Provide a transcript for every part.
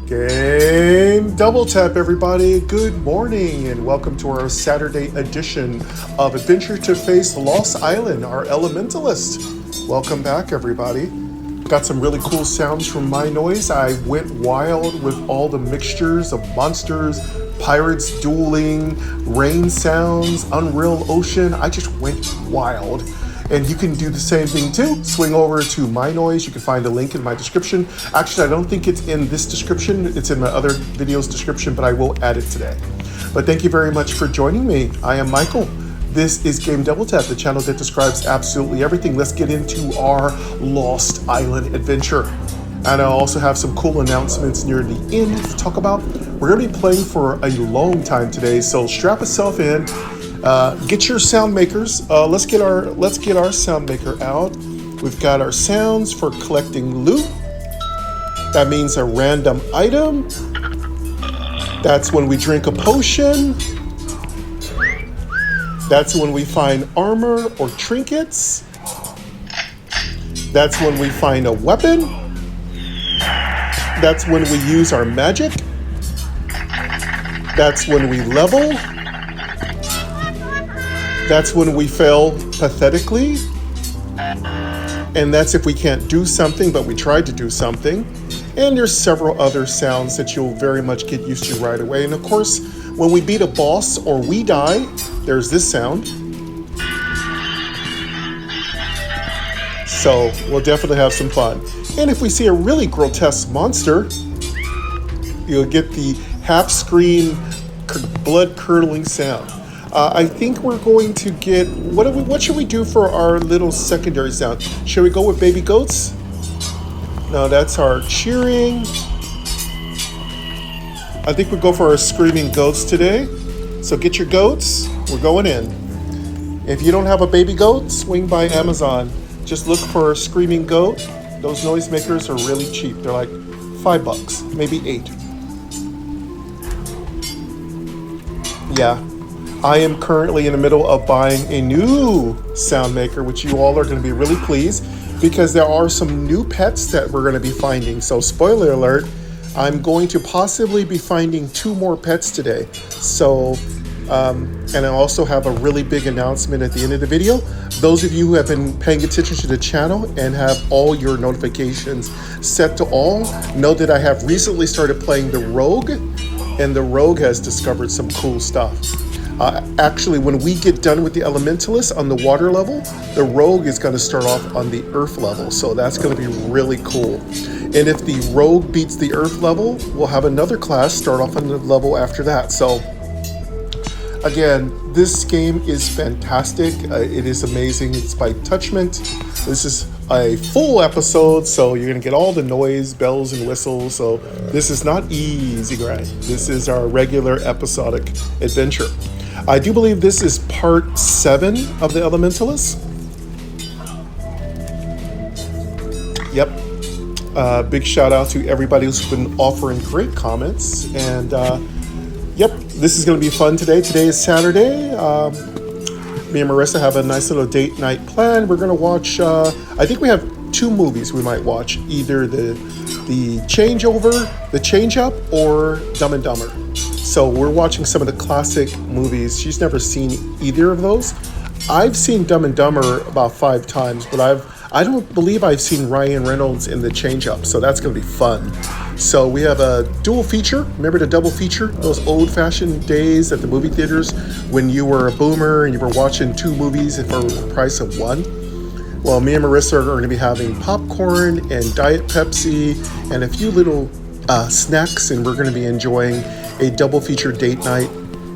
Game Double Tap, everybody. Good morning and welcome to our Saturday edition of Adventure to Face Lost Island, our Elementalist. Welcome back, everybody. Got some really cool sounds from MyNoise. I went wild with all the mixtures of monsters, pirates dueling, rain sounds, Unreal Ocean. I just went wild. And you can do the same thing too. Swing over to MyNoise. You can find a link in my description. Actually, I don't think it's in this description. It's in my other video's description, but I will add it today. But thank you very much for joining me. I am Michael. This is Game Double Tap, the channel that describes absolutely everything. Let's get into our Lost Island adventure. And I also have some cool announcements near the end to talk about. We're going to be playing for a long time today, so strap yourself in. Get your sound makers. Let's get our sound maker out. We've got our sounds for collecting loot. That means a random item. That's when we drink a potion. That's when we find armor or trinkets. That's when we find a weapon. That's when we use our magic. That's when we level. That's when we fail pathetically. And that's if we can't do something, but we tried to do something. And there's several other sounds that you'll very much get used to right away. And of course, when we beat a boss or we die, there's this sound. So we'll definitely have some fun. And if we see a really grotesque monster, you'll get the half-screen blood-curdling sound. I think we're going to get, what should we do for our little secondary sound? Should we go with baby goats? No, that's our cheering. I think we'll go for our screaming goats today. So get your goats, we're going in. If you don't have a baby goat, swing by Amazon. Just look for a screaming goat. Those noisemakers are really cheap. They're like $5, maybe $8. Yeah. I am currently in the middle of buying a new sound maker, which you all are going to be really pleased because there are some new pets that we're going to be finding. So spoiler alert, I'm going to possibly be finding 2 more pets today. So, and I also have a really big announcement at the end of the video. Those of you who have been paying attention to the channel and have all your notifications set to all, know that I have recently started playing the Rogue, and the Rogue has discovered some cool stuff. Actually, when we get done with the Elementalist on the water level, the Rogue is going to start off on the Earth level. So that's going to be really cool. And if the Rogue beats the Earth level, we'll have another class start off on the level after that. So again, this game is fantastic. It is amazing. It's by Touchment. This is a full episode, so you're going to get all the noise, bells and whistles. So this is not easy grind. This is our regular episodic adventure. I do believe this is part 7 of the Elementalist. Yep. Big shout out to everybody who's been offering great comments. And yep, this is going to be fun today. Today is Saturday. Me and Marissa have a nice little date night plan. We're going to watch, I think we have 2 movies we might watch. Either the Changeover, the Change Up, or Dumb and Dumber. So we're watching some of the classic movies. She's never seen either of those. I've seen Dumb and Dumber about 5 times, but I don't believe I've seen Ryan Reynolds in the Change Up, so that's going to be fun. So we have a dual feature. Remember the double feature? Those old-fashioned days at the movie theaters when you were a boomer and you were watching 2 movies for the price of 1? Well, me and Marissa are going to be having popcorn and Diet Pepsi and a few little snacks, and we're going to be enjoying a double feature date night,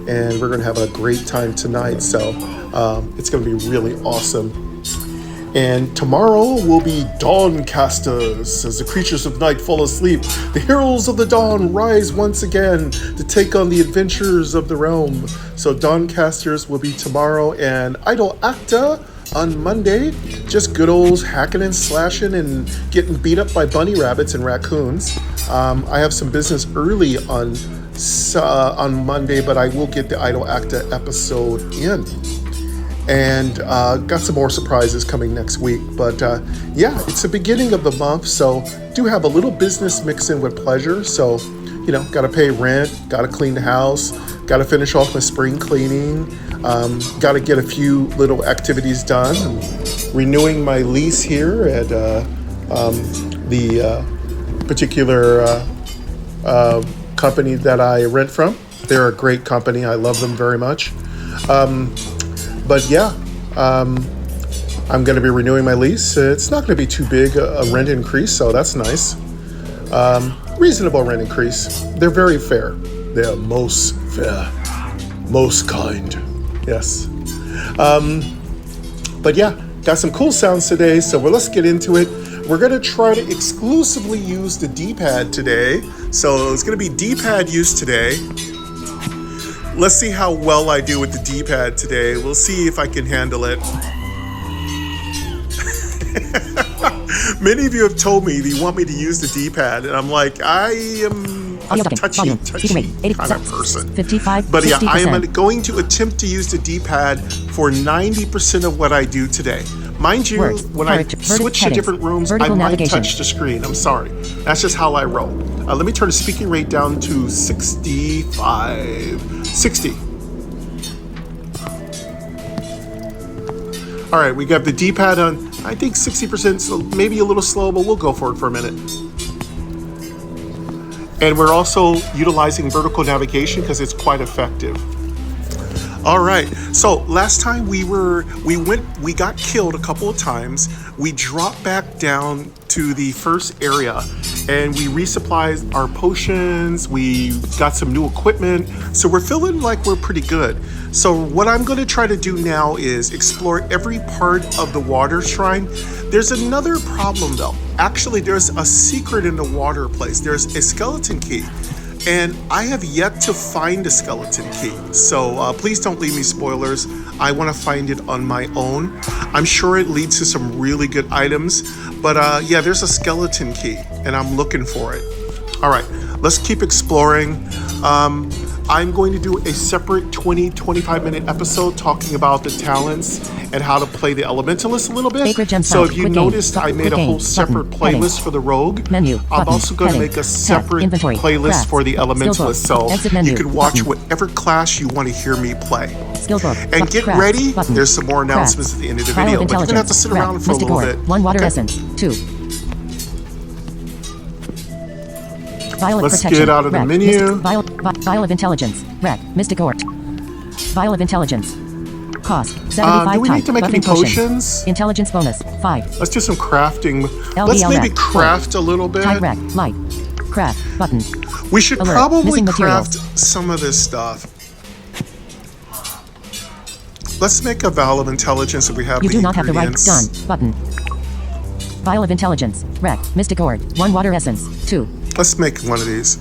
and we're going to have a great time tonight. So it's going to be really awesome. And tomorrow will be Dawncasters. As the creatures of night fall asleep, the heroes of the dawn rise once again to take on the adventures of the realm. So Dawncasters will be tomorrow, and Idol Acta on Monday. Just good old hacking and slashing and getting beat up by bunny rabbits and raccoons. I have some business early on Monday, but I will get the Idol Acta episode in. And got some more surprises coming next week. But yeah, it's the beginning of the month, so do have a little business mixed in with pleasure. So you know, got to pay rent, got to clean the house, got to finish off my spring cleaning, got to get a few little activities done. I'm renewing my lease here at the particular company that I rent from. They're a great company. I love them very much. But yeah, I'm going to be renewing my lease. It's not going to be too big a rent increase, so that's nice. Reasonable rent increase. They're very fair. They're most fair, most kind. Yes. But yeah, got some cool sounds today, so let's get into it. We're going to try to exclusively use the D-pad today. So it's going to be D-pad use today. Let's see how well I do with the D-pad today. We'll see if I can handle it. Many of you have told me that you want me to use the D-pad, and I'm like, I am a touchy kind of person. But yeah, I am going to attempt to use the D-pad for 90% of what I do today. Mind you, when I switch to different rooms, I might touch the screen. I'm sorry. That's just how I roll. Let me turn the speaking rate down to 65. 60. All right, we got the D-pad on, I think 60%, so maybe a little slow, but we'll go for it for a minute. And we're also utilizing vertical navigation because it's quite effective. All right, so last time we got killed a couple of times. We dropped back down to the first area and we resupplied our potions. We got some new equipment. So we're feeling like we're pretty good. So what I'm going to try to do now is explore every part of the water shrine. There's another problem though. Actually, there's a secret in the water place. There's a skeleton key. And I have yet to find a skeleton key. So please don't leave me spoilers. I want to find it on my own. I'm sure it leads to some really good items. But yeah, there's a skeleton key and I'm looking for it. All right, let's keep exploring. I'm going to do a separate 20-25 minute episode talking about the talents and how to play the Elementalist a little bit. So if you noticed, I made a whole separate playlist for the Rogue. I'm also going to make a separate playlist for the Elementalist, so you can watch whatever class you want to hear me play. And get ready, there's some more announcements at the end of the video, but you're going to have to sit around for a little bit. 1 water essence, 2. Let's get out of the menu. Vial of Intelligence. Red. Mystic Ore. Vial of Intelligence. Cost. 75 do we need to make any potions? Intelligence bonus. 5. Let's do some crafting. Let's maybe craft a little bit. Type Rec. Light. Craft. Button. We should Alert. probably craft some of this stuff. Let's make a Vial of Intelligence if we have the You do not have the right. ingredients. Done. Button. Vial of Intelligence. Rec. Mystic Ore. 1 water essence. 2. Let's make one of these.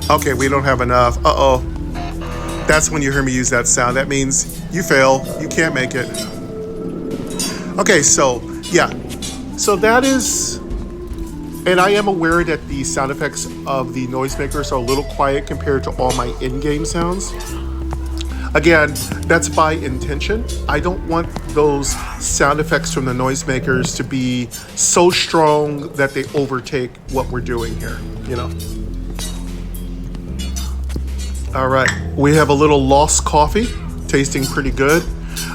Okay, we don't have enough. Uh-oh. That's when you hear me use that sound. That means you fail. You can't make it. Okay, so, yeah. So that is... And I am aware that the sound effects of the noisemakers are a little quiet compared to all my in-game sounds. Again, that's by intention. I don't want those sound effects from the noisemakers to be so strong that they overtake what we're doing here, you know? All right, we have a little Lost Coffee, tasting pretty good.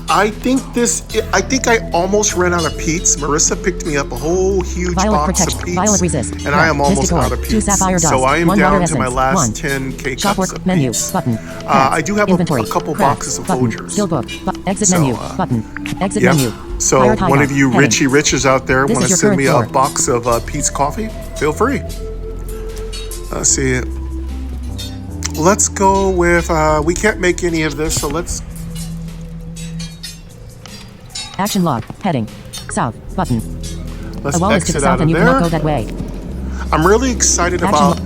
I think I almost ran out of peats. Marissa picked me up a whole huge box of peats, and I am almost out of peats. So I am down to my last 10 K-cups of peats. I do have a couple boxes of Folgers. Skill book. Exit menu. Button. Exit menu. So one of you Richie Riches out there want to send me a box of Pete's coffee? Feel free. Let's see. Let's go with, we can't make any of this, so let's... Action log. Heading. South. Button. Let's a wall is to the south and you cannot go that way. I'm really excited about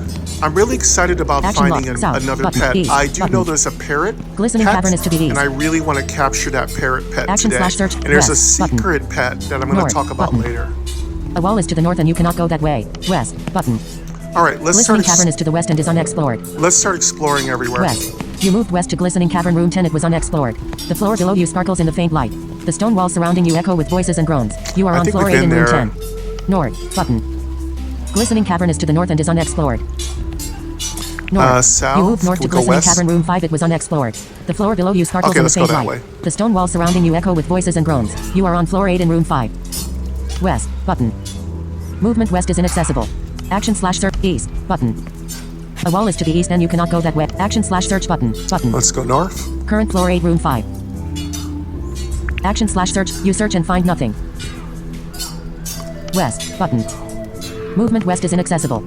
finding another pet. I do know there's a parrot Glistening pet, cavern is to be east. and I really want to capture that parrot pet Action today. /search. And there's a West. secret pet that I'm going to talk about later. A wall is to the north and you cannot go that way. West. Button. All right, let's Glistening cavern is to the west and is unexplored. Let's start exploring everywhere. West. You moved west to Glistening Cavern Room 10. It was unexplored. The floor below you sparkles in the faint light. The stone walls surrounding you echo with voices and groans. You are on floor 8 in Room 10. north, button. Glistening cavern is to the north and is unexplored. North. South. You moved north to We'll go glistening west. cavern room 5. It was unexplored. The floor below you sparkles Okay, in the let's go faint that light. way. The stone walls surrounding you echo with voices and groans. You are on floor 8 in room 5. West, button. Movement west is inaccessible. Action slash search east, button. A wall is to the east and you cannot go that way. Action slash search button, button. Let's go north. Current floor 8 room 5. Action slash search, you search and find nothing. West, button. Movement west is inaccessible.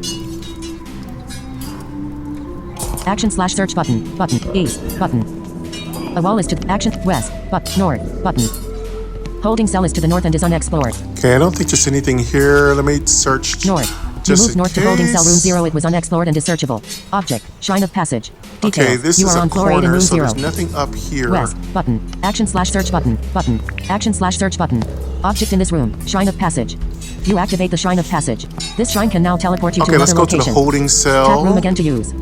Action slash search button, button, east, button. A wall is to action, west, but north, button. Holding cell is to the north and is unexplored. Okay, I don't think there's anything here. Let me search. North. You Just moved in north to holding cell room case. 0. It was unexplored and is searchable. Object, shrine of passage. Details. Okay, this you is are a on floor 8 in corner, room so 0. there's nothing up here. West, button. Action slash search button, button. Action slash search button. Object in this room, shrine of passage. You activate the shrine of passage. This shrine can now teleport you to Okay, let's another go location. to the holding Tap room cell. again to use.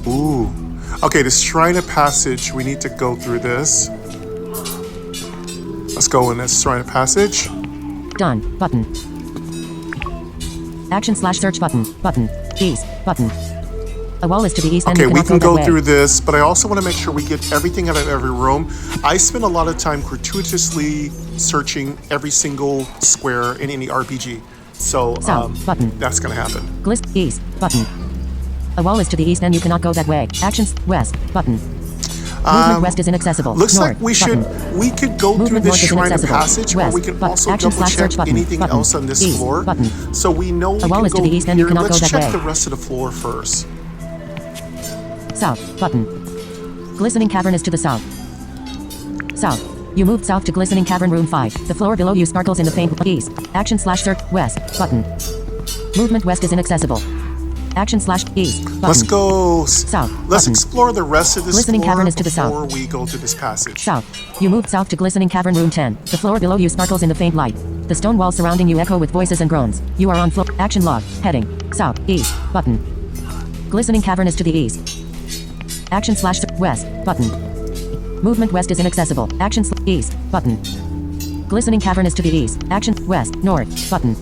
Ooh. Okay, this shrine of passage, we need to go through this. Let's go in this shrine of passage. Done, button. Action slash search button, button. East, button. A wall is to the east and Okay, you we cannot can go go that through way. this, but I also want to make sure we get everything out of every room. I spend a lot of time gratuitously searching every single square in any RPG. So, South, button. that's going to happen. Glist, east, button. A wall is to the east and you cannot go that way. Actions, west, button. Movement west is inaccessible. Looks North, like we button. we could go through Movement this north is shrine of inaccessible. passage, or West, we could but also action double slash check search button, anything button. else on this East, floor. button. So we know we A wall can is to go the east and you here. cannot Let's go that check way. the rest of the floor first. South, button. Glistening cavern is to the south. South. You moved south to glistening cavern room 5. The floor below you sparkles in the faint east. Action slash search west, button. Movement west is inaccessible. Action slash east, button. Let's go. South, Let's button. explore the rest of this Glistening floor cavern is to the south. before we go to this passage. South. You moved south to glistening cavern room 10. The floor below you sparkles in the faint light. The stone walls surrounding you echo with voices and groans. You are on floor. Action log. Heading. South. East. Button. Glistening cavern is to the east. Action slash west. Button. Movement west is inaccessible. Action east. Button. Glistening cavern is to the east. Action west. North. Button.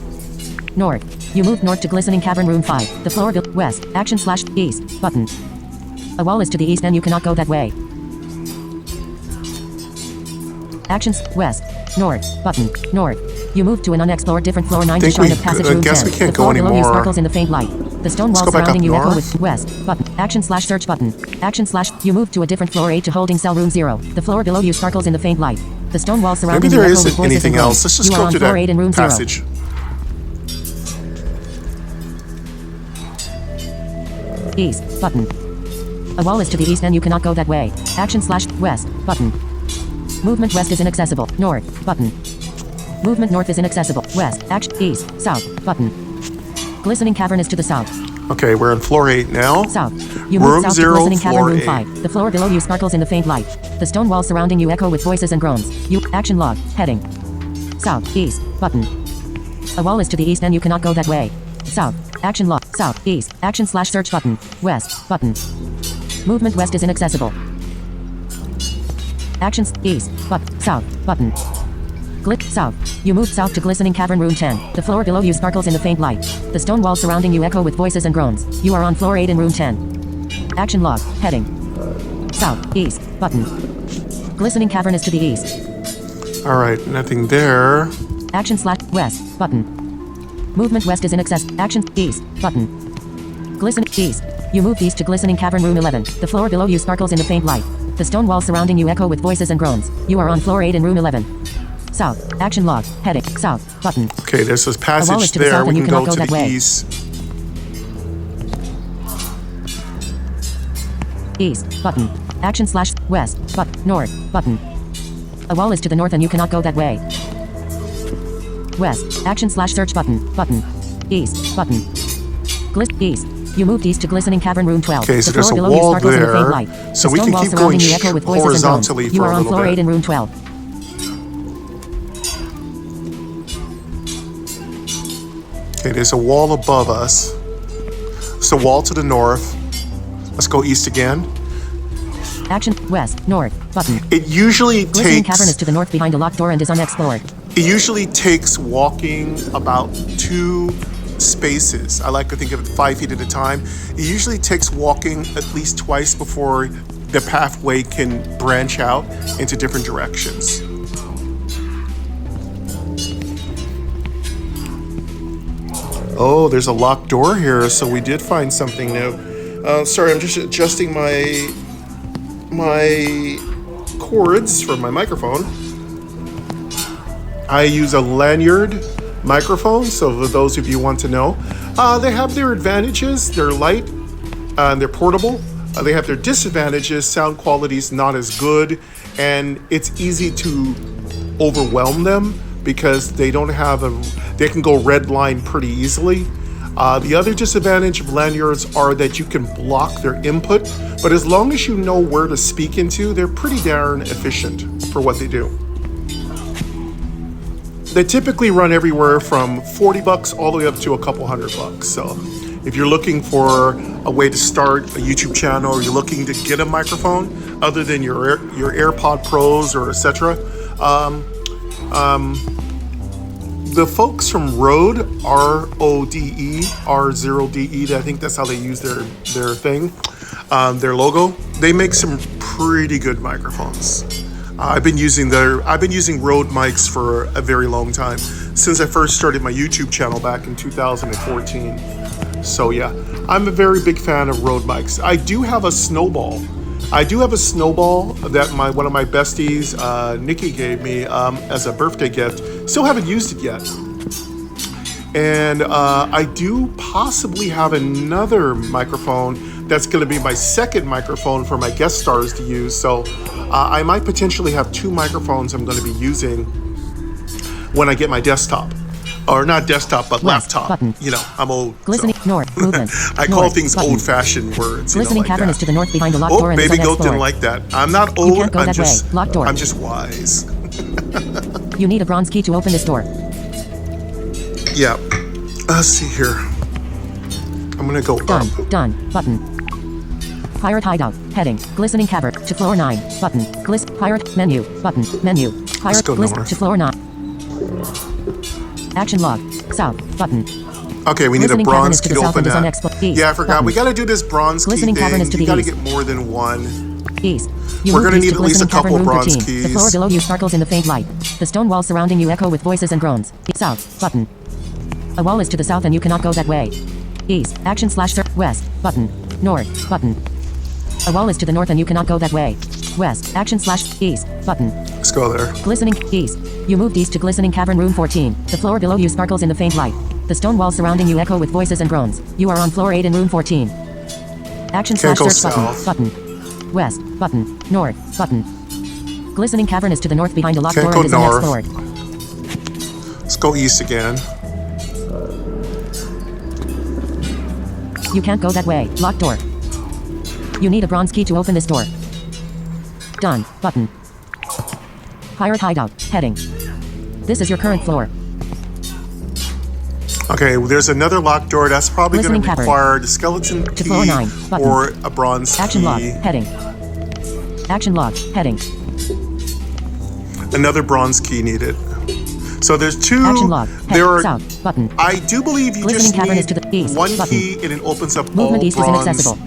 North. You moved north to glistening cavern room 5. The floor west. Action slash east. Button. A wall is to the east and you cannot go that way. Actions west. North. Button. North. You moved to an unexplored different floor 9 to Think shrine we- of passage I room guess 10. we can't The floor go below you anymore. sparkles in the faint light. The stone walls go back up surrounding you echo north. with west. Button. Action slash search button. Action slash. You moved to a different floor 8 to holding cell room 0. The floor below you sparkles in the faint light. The stone walls surrounding Maybe you there echo with isn't voices anything and groans. else. Let's just You are go on to floor 8 in that room 0. passage. East. Button. A wall is to the east and you cannot go that way. Action slash west. Button. Movement west is inaccessible. North. Button. Movement north is inaccessible. West. Action. East. South. Button. Glistening cavern is to the south. Okay, we're in floor 8 now. South. You Room move south 0, to glistening cavern floor room 8. 5. The floor below you sparkles in the faint light. The stone walls surrounding you echo with voices and groans. You. Action log. Heading. South. East. Button. A wall is to the east and you cannot go that way. South. Action log. South. East. Action slash search button. West. Button. Movement west is inaccessible. Actions east. But south. Button. Glit south. You moved south to glistening cavern room 10. The floor below you sparkles in the faint light. The stone walls surrounding you echo with voices and groans. You are on floor 8 in room 10. Action log. Heading. South. East. Button. Glistening cavern is to the east. All right, nothing there. Action slash west. Button. Movement west is inaccessible. Action east. Button. Glisten east. You moved east to glistening cavern room 11. The floor below you sparkles in the faint light. The stone walls surrounding you echo with voices and groans. You are on floor 8 in room 11. South. Action log. Heading. South. Button. Okay, there's this wall is passage to the there. south We and you can go cannot to go that the way. east. East. Button. Action slash west. But north. Button. A wall is to the north and you cannot go that way. West. Action slash search button. Button. East. Button. East. You moved east to glistening cavern room 12. Okay, so the there's floor a below you wall sparkles in the faint there, light. so The we stone can walls keep surrounding going you echo with voices and groans. horizontally You for are a on little floor bit. 8 in room 12. Okay, there's a wall above us. It's a wall to the north. Let's go east again. Action west. North. button. It usually Glistening cavern is takes to the north behind a locked door and is unexplored. walking about 2 spaces. I like to think of it 5 feet at a time. It usually takes walking at least twice before the pathway can branch out into different directions. Oh, there's a locked door here, so we did find something new. Sorry, I'm just adjusting my cords from my microphone. I use a lanyard microphone, so for those of you who want to know, they have their advantages. They're light and they're portable. They have their disadvantages. Sound quality is not as good, and it's easy to overwhelm them because they can go red line pretty easily. The other disadvantage of lanyards are that you can block their input, but as long as you know where to speak into, they're pretty darn efficient for what they do. They typically run everywhere from $40 all the way up to a couple $100. So if you're looking for a way to start a YouTube channel, or you're looking to get a microphone other than your AirPod Pros or etc., the folks from Rode, R0DE, I think that's how they use their thing, their logo. They make some pretty good microphones. I've been using Rode mics for a very long time, since I first started my YouTube channel back in 2014. So yeah, I'm a very big fan of Rode mics. I do have a snowball that one of my besties, Nikki, gave me as a birthday gift. Still haven't used it yet. And I do possibly have another microphone that's going to be my second microphone for my guest stars to use. So I might potentially have 2 microphones I'm going to be using when I get my desktop. Or not desktop, but laptop. Button. You know, I'm old. Glistening north movement. I call things old-fashioned words. Glistening cavern is to the north behind a locked door and is Baby Goat unexplored. didn't like that. I'm not old. You can't go that way. Locked door. I'm just wise. You need a bronze key to open this door. Yeah. Let's see here. I'm gonna go Done. up. Done. Button. Pirate hideout. Heading. Glistening cavern to floor 9. Button. Pirate menu. Button. Menu. Pirate north. to floor 9. Action log. South. Button. Okay, we need a bronze key to open that. East, yeah, I forgot. button. We gotta do this bronze key Glistening cavern thing. is to You the gotta east. get more than one. East. We're gonna need at least a Glistening cavern couple room bronze 13. The keys. floor below you sparkles in the faint light. The stone walls surrounding you echo with voices and groans. South. Button. A wall is to the south and you cannot go that way. East. Action / west. Button. North. Button. A wall is to the north and you cannot go that way. West. Action / east. Button. Let's go there. Glistening east. You moved east to Glistening Cavern Room 14. The floor below you sparkles in the faint light. The stone walls surrounding you echo with voices and groans. You are on floor 8 in room 14. Action / Can't go search button. south. Button. West. Button. North. Button. Glistening Cavern is to the north behind a locked Can't door go and is north. unexplored. Let's go east again. You can't go that way. Locked door. You need a bronze key to open this door. Done. Button. Pirate hideout. Heading. This is your current floor. Okay, there's another locked door. That's probably going Glistening to cavern. require the skeleton To key floor 9. Button. or a bronze Action key. log. Heading. Action log. Heading. Another bronze key needed. So there's 2. Action log. There are. South. Button. I do believe you Glistening just cavern need is to the east. one Button. key and it opens up Movement all east is bronze inaccessible.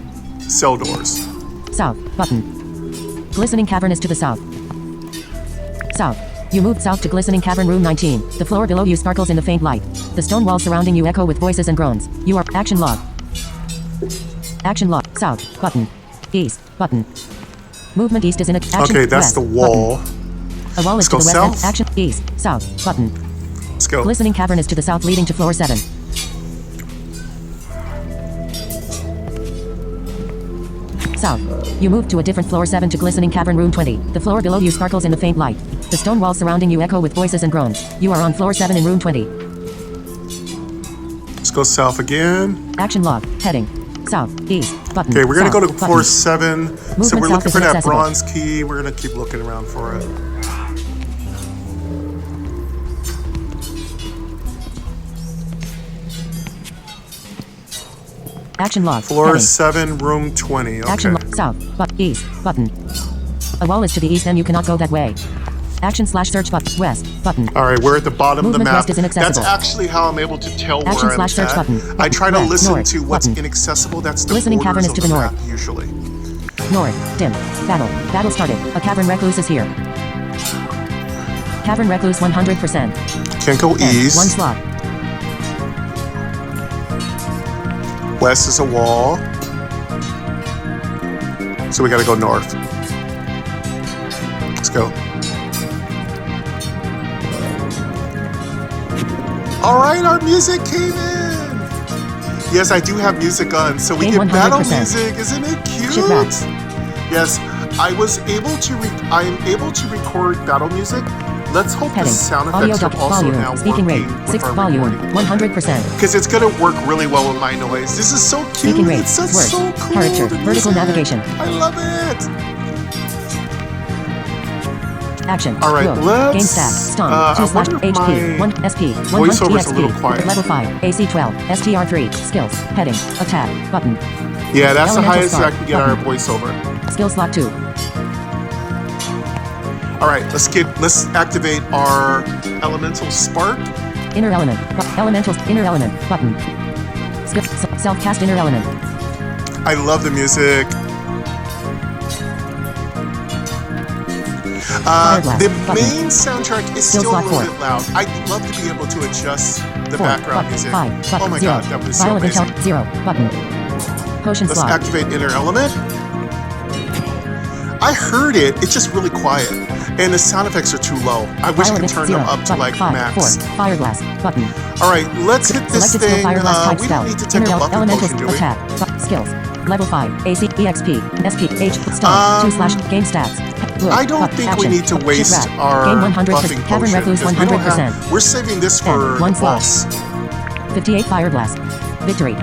cell doors. South. Button. Glistening cavern is to the south. South. You moved south to Glistening Cavern Room 19. The floor below you sparkles in the faint light. The stone walls surrounding you echo with voices and groans. You are action log. Action log. South. Button. East. Button. Movement east is in action. Okay, that's west, the wall. Button. A wall is Let's to the go west. south. Action east. South. Button. Let's go. Glistening Cavern is to the south leading to floor 7. South. You moved to a different floor 7 to Glistening Cavern Room 20. The floor below you sparkles in the faint light. The stone walls surrounding you echo with voices and groans. You are on floor 7 in room 20. Let's go south again. Action log. Heading. South. East. Button. Okay, we're going to go to South, floor button. 7. So Movement we're south looking is for that inaccessible. bronze key. We're going to keep looking around for it. Action log. Floor Heading. 7, room 20. Okay. Action log. South. East. Button. A wall is to the east and you cannot go that way. Action slash search button. West button. All right, we're at the bottom of the Movement map. west is inaccessible. That's actually how I'm able to tell Action where I'm slash search at. button. I try to Left, listen north, to what's button. inaccessible. That's the Glistening cavern borders is to of the map, north. usually. North. Dim. Battle. Battle started. A cavern recluse is here. Cavern recluse 100%. Can't go End. east. One slot. West is a wall. So we gotta go north. Let's go. All right, our music came in. Yes, I do have music on, so we Game get battle 100%. music. Isn't it cute? Shit rats. Yes, I am able to record battle music. Let's hope the Heading. sound Audio effects are duct. also Volume. now Speaking rate. working with 6 our volume. recording. 100%. Because it's gonna work really well with MyNoise. This is so cute. Speaking rate. It's so Words. cool. Character. the Vertical music. navigation. I love it. Action. All right, Whoa. let's, Game stats. Stomp. I 2 slash wonder if HP. my 1 SP. 1 voiceover's a EXP. little quiet. Level 5. AC 12. STR 3. Skills. Heading. Attack. Button. Yeah, that's the Elemental highest I start. can get our Button. voiceover. Skill slot 2. All right, let's activate our elemental spark. Inner element. Elemental. Inner element. Button. Skill. Self-cast inner element. I love the music. Fireglass. The Button. main soundtrack is Skill still a slot little 4. bit loud. I'd love to be able to adjust the 4. background Button. music. 5. Button. Oh my 0. god, that was so Violent amazing. intel. 0. Button. Potion Let's slot. activate inner element. I heard it. It's just really quiet, and the sound effects are too low. I wish I could Violent turn 0. them up to Button. like 5. max. 4. Fireglass. Button. All right, let's hit this Selected skill thing. fireglass type We spell. don't need to take a Inner buffing elemental potion, do we? attack. Skills. Level 5. AC. EXP. SP. H. Stun. 2 slash. Game stats. Look. I don't Button. think Action. we need to Shit waste rat. our Game 100%. buffing Cavern potion. recluse 'Cause we don't 100%. we're saving this for End. One the slot. boss. 58 fireglass. Victory.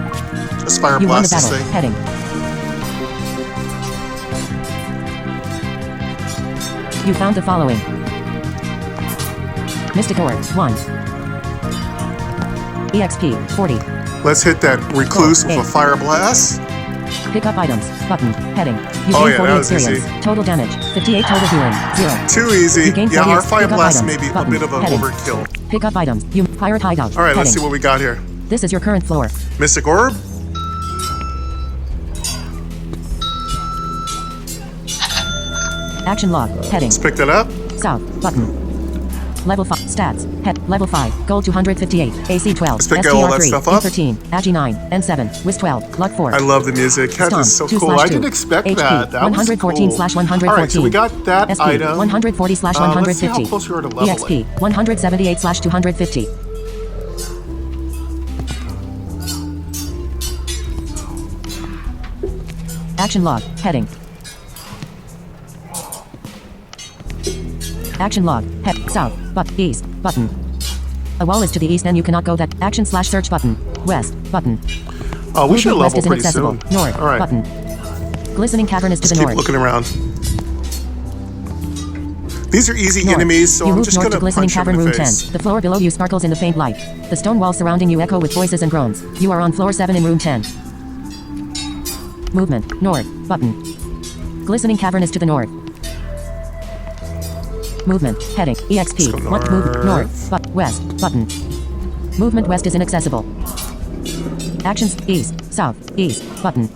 Let's fire You won the blast this battle. thing. Heading. You found the following. Mystic Orb 1. EXP 40. Let's hit that recluse with a 8. fire blast. Pick up items. Button. Heading. You Oh, gain yeah, 40 that was experience. easy. Total damage. 58 total healing. 0. Too easy. You gain Yeah, 40 our fire pick up blast items. may be a Button. bit of an Heading. overkill. Pick up items. You pirate hideout. All right, let's Heading. see what we got here. This is your current floor. Mystic Orb. Action log. Heading. Let's pick that up. South. Button. Level 5. Stats. Head. Level 5. Gold 258. AC 12. Let's pick STR all that 3. stuff up. 13. Agi 9. N7. Wiz 12. Luck 4. I love the music. That Stomp, is so 2 cool. slash I 2. didn't expect HP, that. That 114 was slash cool. 114. All right, so we got that SP, item. 140 slash Let's 150. see how close we are to leveling. EXP, 178 slash 250. Action log. Heading. Action log. Head. South. East. Button. A wall is to the east and you cannot go that. Action slash search button. West. Button. Oh, we should Movement west level is pretty inaccessible. soon. North. All right. Button. Glistening cavern is to Let's the keep north. looking around. These are easy North. enemies, so you I'm move just north gonna to glistening punch them cavern in the room 10. face. The floor below you sparkles in the faint light. The stone walls surrounding you echo with voices and groans. You are on floor 7 in room 10. Movement. North. Button. Glistening cavern is to the north. Movement. Heading. EXP. Let's go Movement. north. North. West. Button. Movement west is inaccessible. Actions. East. South. East. Button.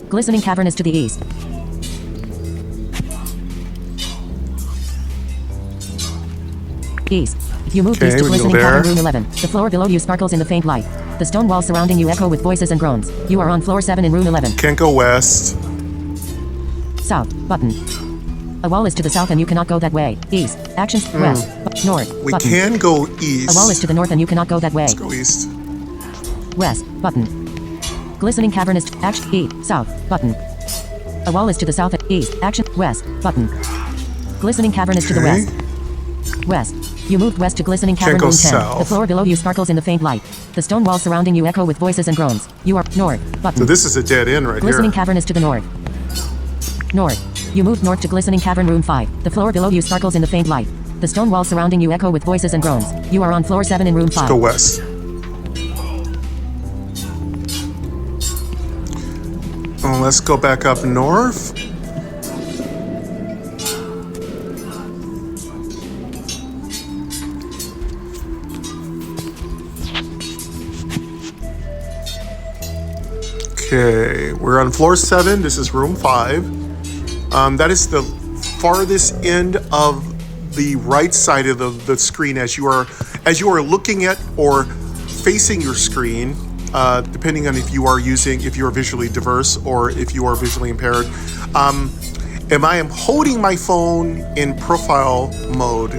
Glistening cavern is to the east. East. You move Okay, east to we can go glistening cavern there. room 11. The floor below you sparkles in the faint light. The stone walls surrounding you echo with voices and groans. You are on floor 7 in room 11. Can't go west. South. Button. A wall is to the south and you cannot go that way. East. Actions. West. North. We Button. can go east. A wall is to the north and you cannot go that way. Let's go east. West. Button. Glistening cavern is action. East. South. Button. A wall is to the south. East. Action. West. Button. Glistening cavern is to the Okay. west. West. You moved west to glistening cavern Can't go room 10. south. The floor below you sparkles in the faint light. The stone walls surrounding you echo with voices and groans. You are north. Button. So this is a dead end right Glistening here. cavern is to the north. North. You moved north to glistening cavern room 5. The floor below you sparkles in the faint light. The stone walls surrounding you echo with voices and groans. You are on floor 7 in room 5. Let's go west. Oh, let's go back up north. Okay, we're on floor 7. This is room 5. That is the farthest end of the right side of the screen as you are looking at or facing your screen, depending on if you are visually diverse or if you are visually impaired. And I am holding my phone in profile mode.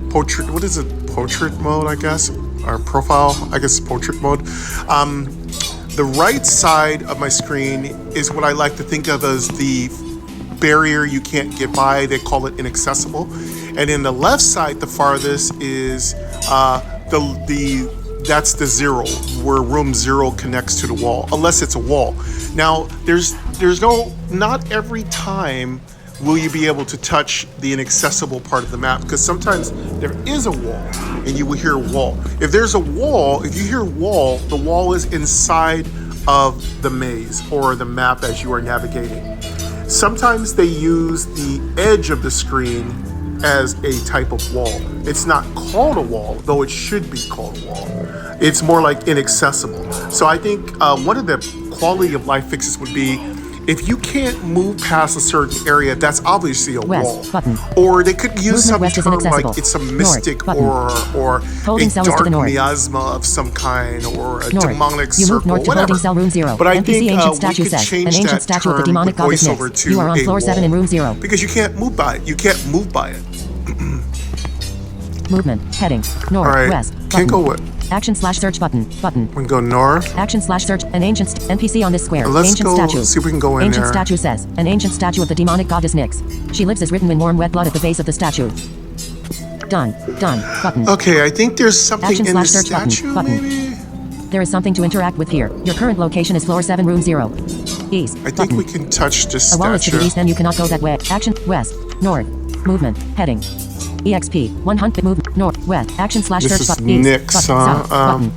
Portrait, what is it? Portrait mode, I guess, or profile, I guess portrait mode. The right side of my screen is what I like to think of as the barrier you can't get by. They call it inaccessible. And in the left side, the farthest is that's the 0, where room 0 connects to the wall, unless it's a wall. Now, not every time will you be able to touch the inaccessible part of the map, because sometimes there is a wall and you will hear a wall. If there's a wall, if you hear wall, the wall is inside of the maze or the map as you are navigating. Sometimes they use the edge of the screen as a type of wall. It's not called a wall, though it should be called a wall. It's more like inaccessible. So I think one of the quality of life fixes would be, if you can't move past a certain area, that's obviously a wall. Button. Or they could use some term like it's a mystic or holding a dark miasma of some kind, or a demonic circle, north to whatever. Holding cell room 0. But I NPC think ancient we statue could says, change an ancient that statue of the term demonic with goddess voiceover Nyx. to You are on a floor 7 wall. in room 0. Because you can't move by it. You can't move by it. Movement. Heading. North. All right. West. Can't go what? Action/search button. We can go north. Action/search. An ancient NPC on this square. Let's ancient go statue. see if we can go in Ancient there. statue says, an ancient statue of the demonic goddess Nyx. She lives as written in warm wet blood at the base of the statue. Done. Button. Okay, I think there's something in the Action/search statue, button. maybe? There is something to interact with here. Your current location is floor 7, room 0. East. I think we can touch this A wall is to statue. the east and you cannot go that way. Action. West. North. Movement. Heading. EXP. 100. Movement. North. West. Action/search This is button. East. Nyx, Button. South. Button.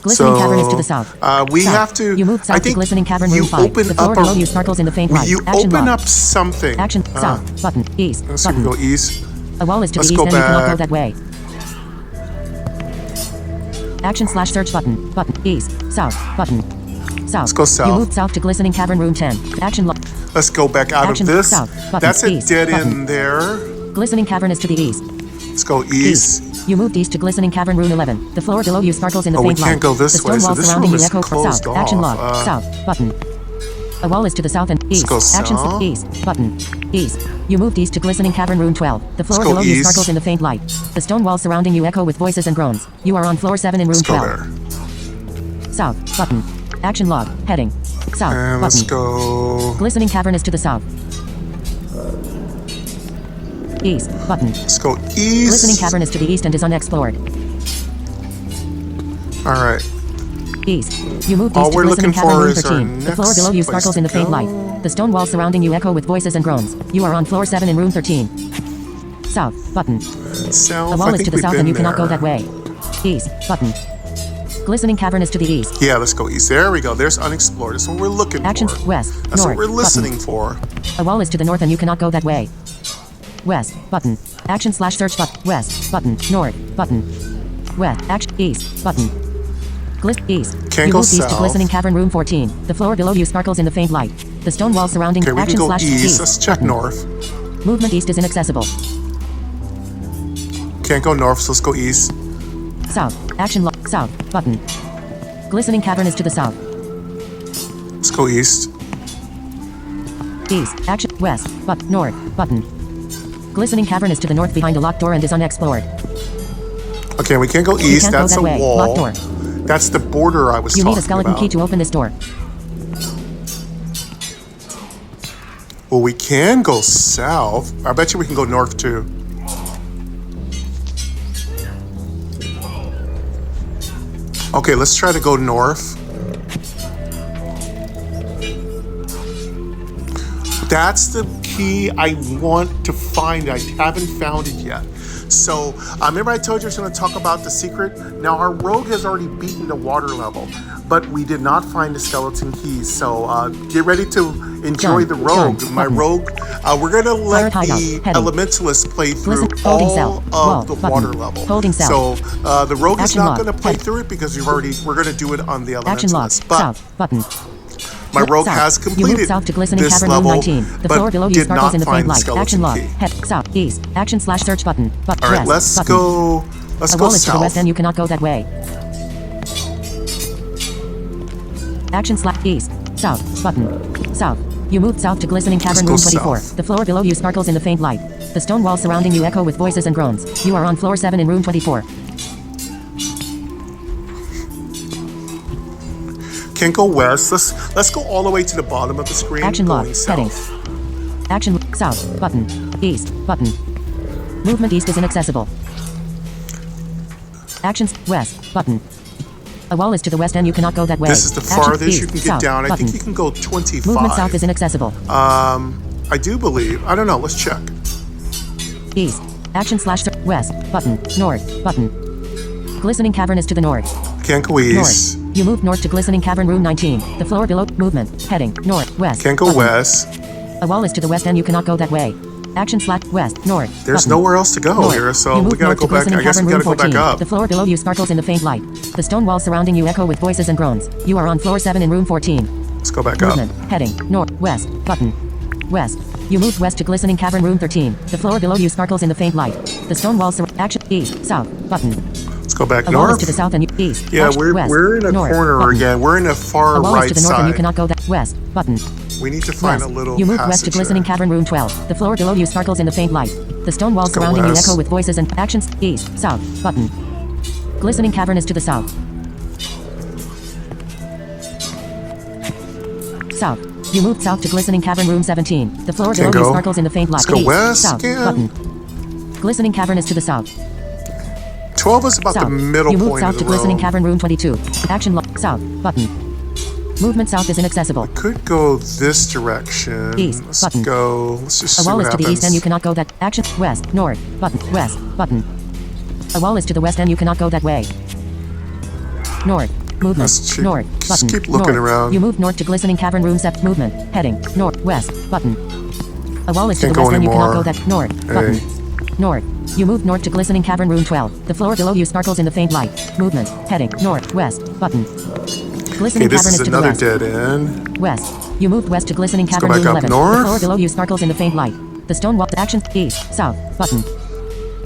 Glistening cavern is to the south. We south. have to. You move south I to think glistening cavern you room 5. open The floor up below you sparkles in the faint light. You Action open lock. up something. Action. South. Button. East. Let's see if we Button. go east. A wall is to Let's the east go and you cannot go back. that way. Action/search button. Button. East. South. Button. South. Let's go south. You move south to glistening cavern room 10. Action lock. Let's go back out Action. of this. South. Button. That's a East. dead Button. end there. Glistening cavern is to the east. Let's go east. You moved east to glistening cavern room 11. The floor below you sparkles in the Oh, we faint light. can't go this the stone way, so wall this surrounding room you is echo for closed south. Action off. log. South. Button. A wall is to the south and east. go Action south. east. Button. East. You moved east to glistening cavern room 12. The floor go below you east. sparkles in the faint light. The stone wall surrounding you echo with voices and groans. You are on floor 7 in room Let's go 12. there. South. Button. Action log. Heading. South. And Button. let's go. Glistening cavern is to the south. East. Button. Let's go east. Glistening cavern is to the east and is unexplored. All right. East. You moved All east to we're glistening looking cavern for room is our 13. The floor next below you place sparkles to in the faint go. light. The stone wall surrounding you echo with voices and groans. You are on floor 7 in room 13. South. Button. South. A wall I is think to the we've south been and you cannot go there. that way. East. Button. Glistening cavern is to the east. Yeah, let's go east. There we go. There's unexplored. That's what we're looking Action. for. West. That's North. what we're listening Button. for. A wall is to the north and you cannot go that way. West. Button. Action/search button. West. Button. North. Button. West. Action. East. Button. East. Can't you go moved east to south. glistening cavern room 14. The floor below you sparkles in the faint light. The stone wall surrounding Okay, we can go action/east. east. Let's check Button. north. Movement east is inaccessible. Can't go north, so let's go east. South. Action lock. South. Button. Glistening cavern is to the south. Let's go east. East. Action. West. North. Button. Glistening cavern is to the north behind a locked door and is unexplored. Okay, we can't go You east. can't go That's that a way. wall. Locked door. That's the border I was You talking need a skeleton about. key to open this door. Well, we can go south. I bet you we can go north too. Okay, let's try to go north. That's the key I want to find. I haven't found it yet. So remember I told you I was going to talk about the secret? Now our rogue has already beaten the water level, but we did not find the skeleton keys. So get ready to enjoy the rogue. My rogue, we're going to let the Elementalist play through all of the water level. So the rogue is not going to play through it because we're going to do it on the Elementalist. But my rogue has completed this level, but did not find the skeleton key. Head south, east, action slash search button. All right, let's go A wall is to the west and you cannot go that way. Action slash east, south, button, south. You moved south to glistening cavern room 24. The floor below you sparkles in the faint light. The stone walls surrounding you echo with voices and groans. You are on floor 7 in room 24. Can't go west. Let's go all the way to the bottom of the screen. Action log, heading. Action south, button, east, button. Movement east is inaccessible. Actions west, button. A wall is to the west and you cannot go that way. This is the farthest you can get down. I think you can go 25. Movement south is inaccessible. I do believe. I don't know. Let's check. East. Action slash west. Button. North. Button. Glistening cavern is to the north. Can't go east. North. You move north to glistening cavern room 19. The floor below. Movement. Heading. North. West. Can't go button. West. A wall is to the west and you cannot go that way. Action slash west. North. There's button. nowhere else to go north. here, so we gotta go back. I guess we gotta go back up. The floor below you sparkles in the faint light. The stone walls surrounding you echo with voices and groans. You are on floor 7 in room 14. Let's go back Movement. up. Heading. North. West. Button. West. You moved west to glistening cavern room 13. The floor below you sparkles in the faint light. The stone walls action east. South. Button. Let's go back a north. Wall is to the south and east. Yeah, west, we're in a north, corner button. again. We're in a far a wall right is to the north side. And you cannot go that west. Button. We need to find west. a little You move west to glistening here. cavern room 12. The floor below you sparkles in the faint light. The stone walls surrounding you echo with voices and actions. East. South. Button. Glistening cavern is to the south. South. You moved south to glistening cavern room 17. The floor below you sparkles in the faint light. Let's go east, west south, again. Button. Glistening cavern is to the south. 12 is about south. the middle you point moved south of to the glistening road. cavern room 22. Action south. Button. Movement south is inaccessible. Could go this direction. East. Let's Button. go. Let's just a see wall what is happens. to the east and you cannot go that. Action west. North. Button. West. Button. A wall is to the west and you cannot go that way. North. Movement. North. Button. Keep looking north. around. You moved north to glistening cavern room set. Movement. Heading. North. West. Button. A wall is to Can't the go west and you anymore. cannot go that. North. Button. North. You moved north to glistening cavern room 12. The floor below you sparkles in the faint light. Movement. Heading. North. West. Button. Glistening Okay, this cavern is is to the another west. dead end. West. You moved west to glistening Let's cavern go back room up 11. north. The floor below you sparkles in the faint light. The stone wall action east, south, button.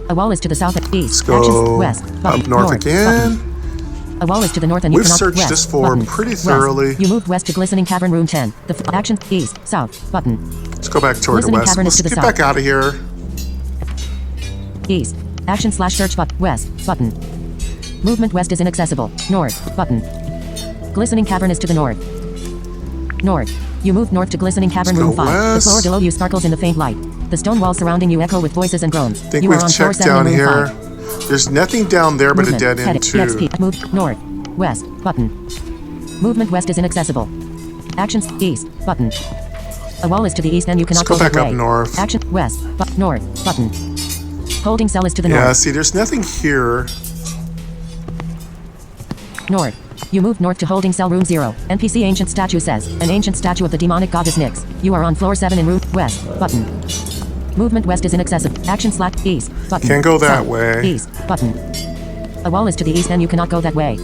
A wall is to the south and east. Let's Actions go west, button. up north again. Button. A wall is to the north and you We've cannot searched west, this for button. pretty West. thoroughly. You moved west to glistening cavern room 10. The actions east, south, button. Let's go back toward the Glistening west. cavern is Let's to the get south. back out of here. East. Action slash search west, button. Movement west is inaccessible. North, button. Glistening cavern is to the north. North. You moved north to glistening cavern Let's room go 5. west. The floor below you sparkles in the faint light. The stone walls surrounding you echo with voices and groans. I think You we've are on floor checked 7 down in room here. 5. There's nothing down there but Movement. a dead end Heading. too. EXP. Move north. West. Button. Movement west is inaccessible. Actions east. Button. A wall is to the east and you cannot Let's go back that up way. north. Action west. North. Button. Holding cell is to the Yeah, north. see, there's nothing here. North. You moved north to holding cell room 0. NPC ancient statue says. An ancient statue of the demonic goddess Nyx. You are on floor 7 in room west. Button. Movement west is inaccessible. Action slash east. Button. Can't go that south, way. East. Button. A wall is to the east and you cannot go that way.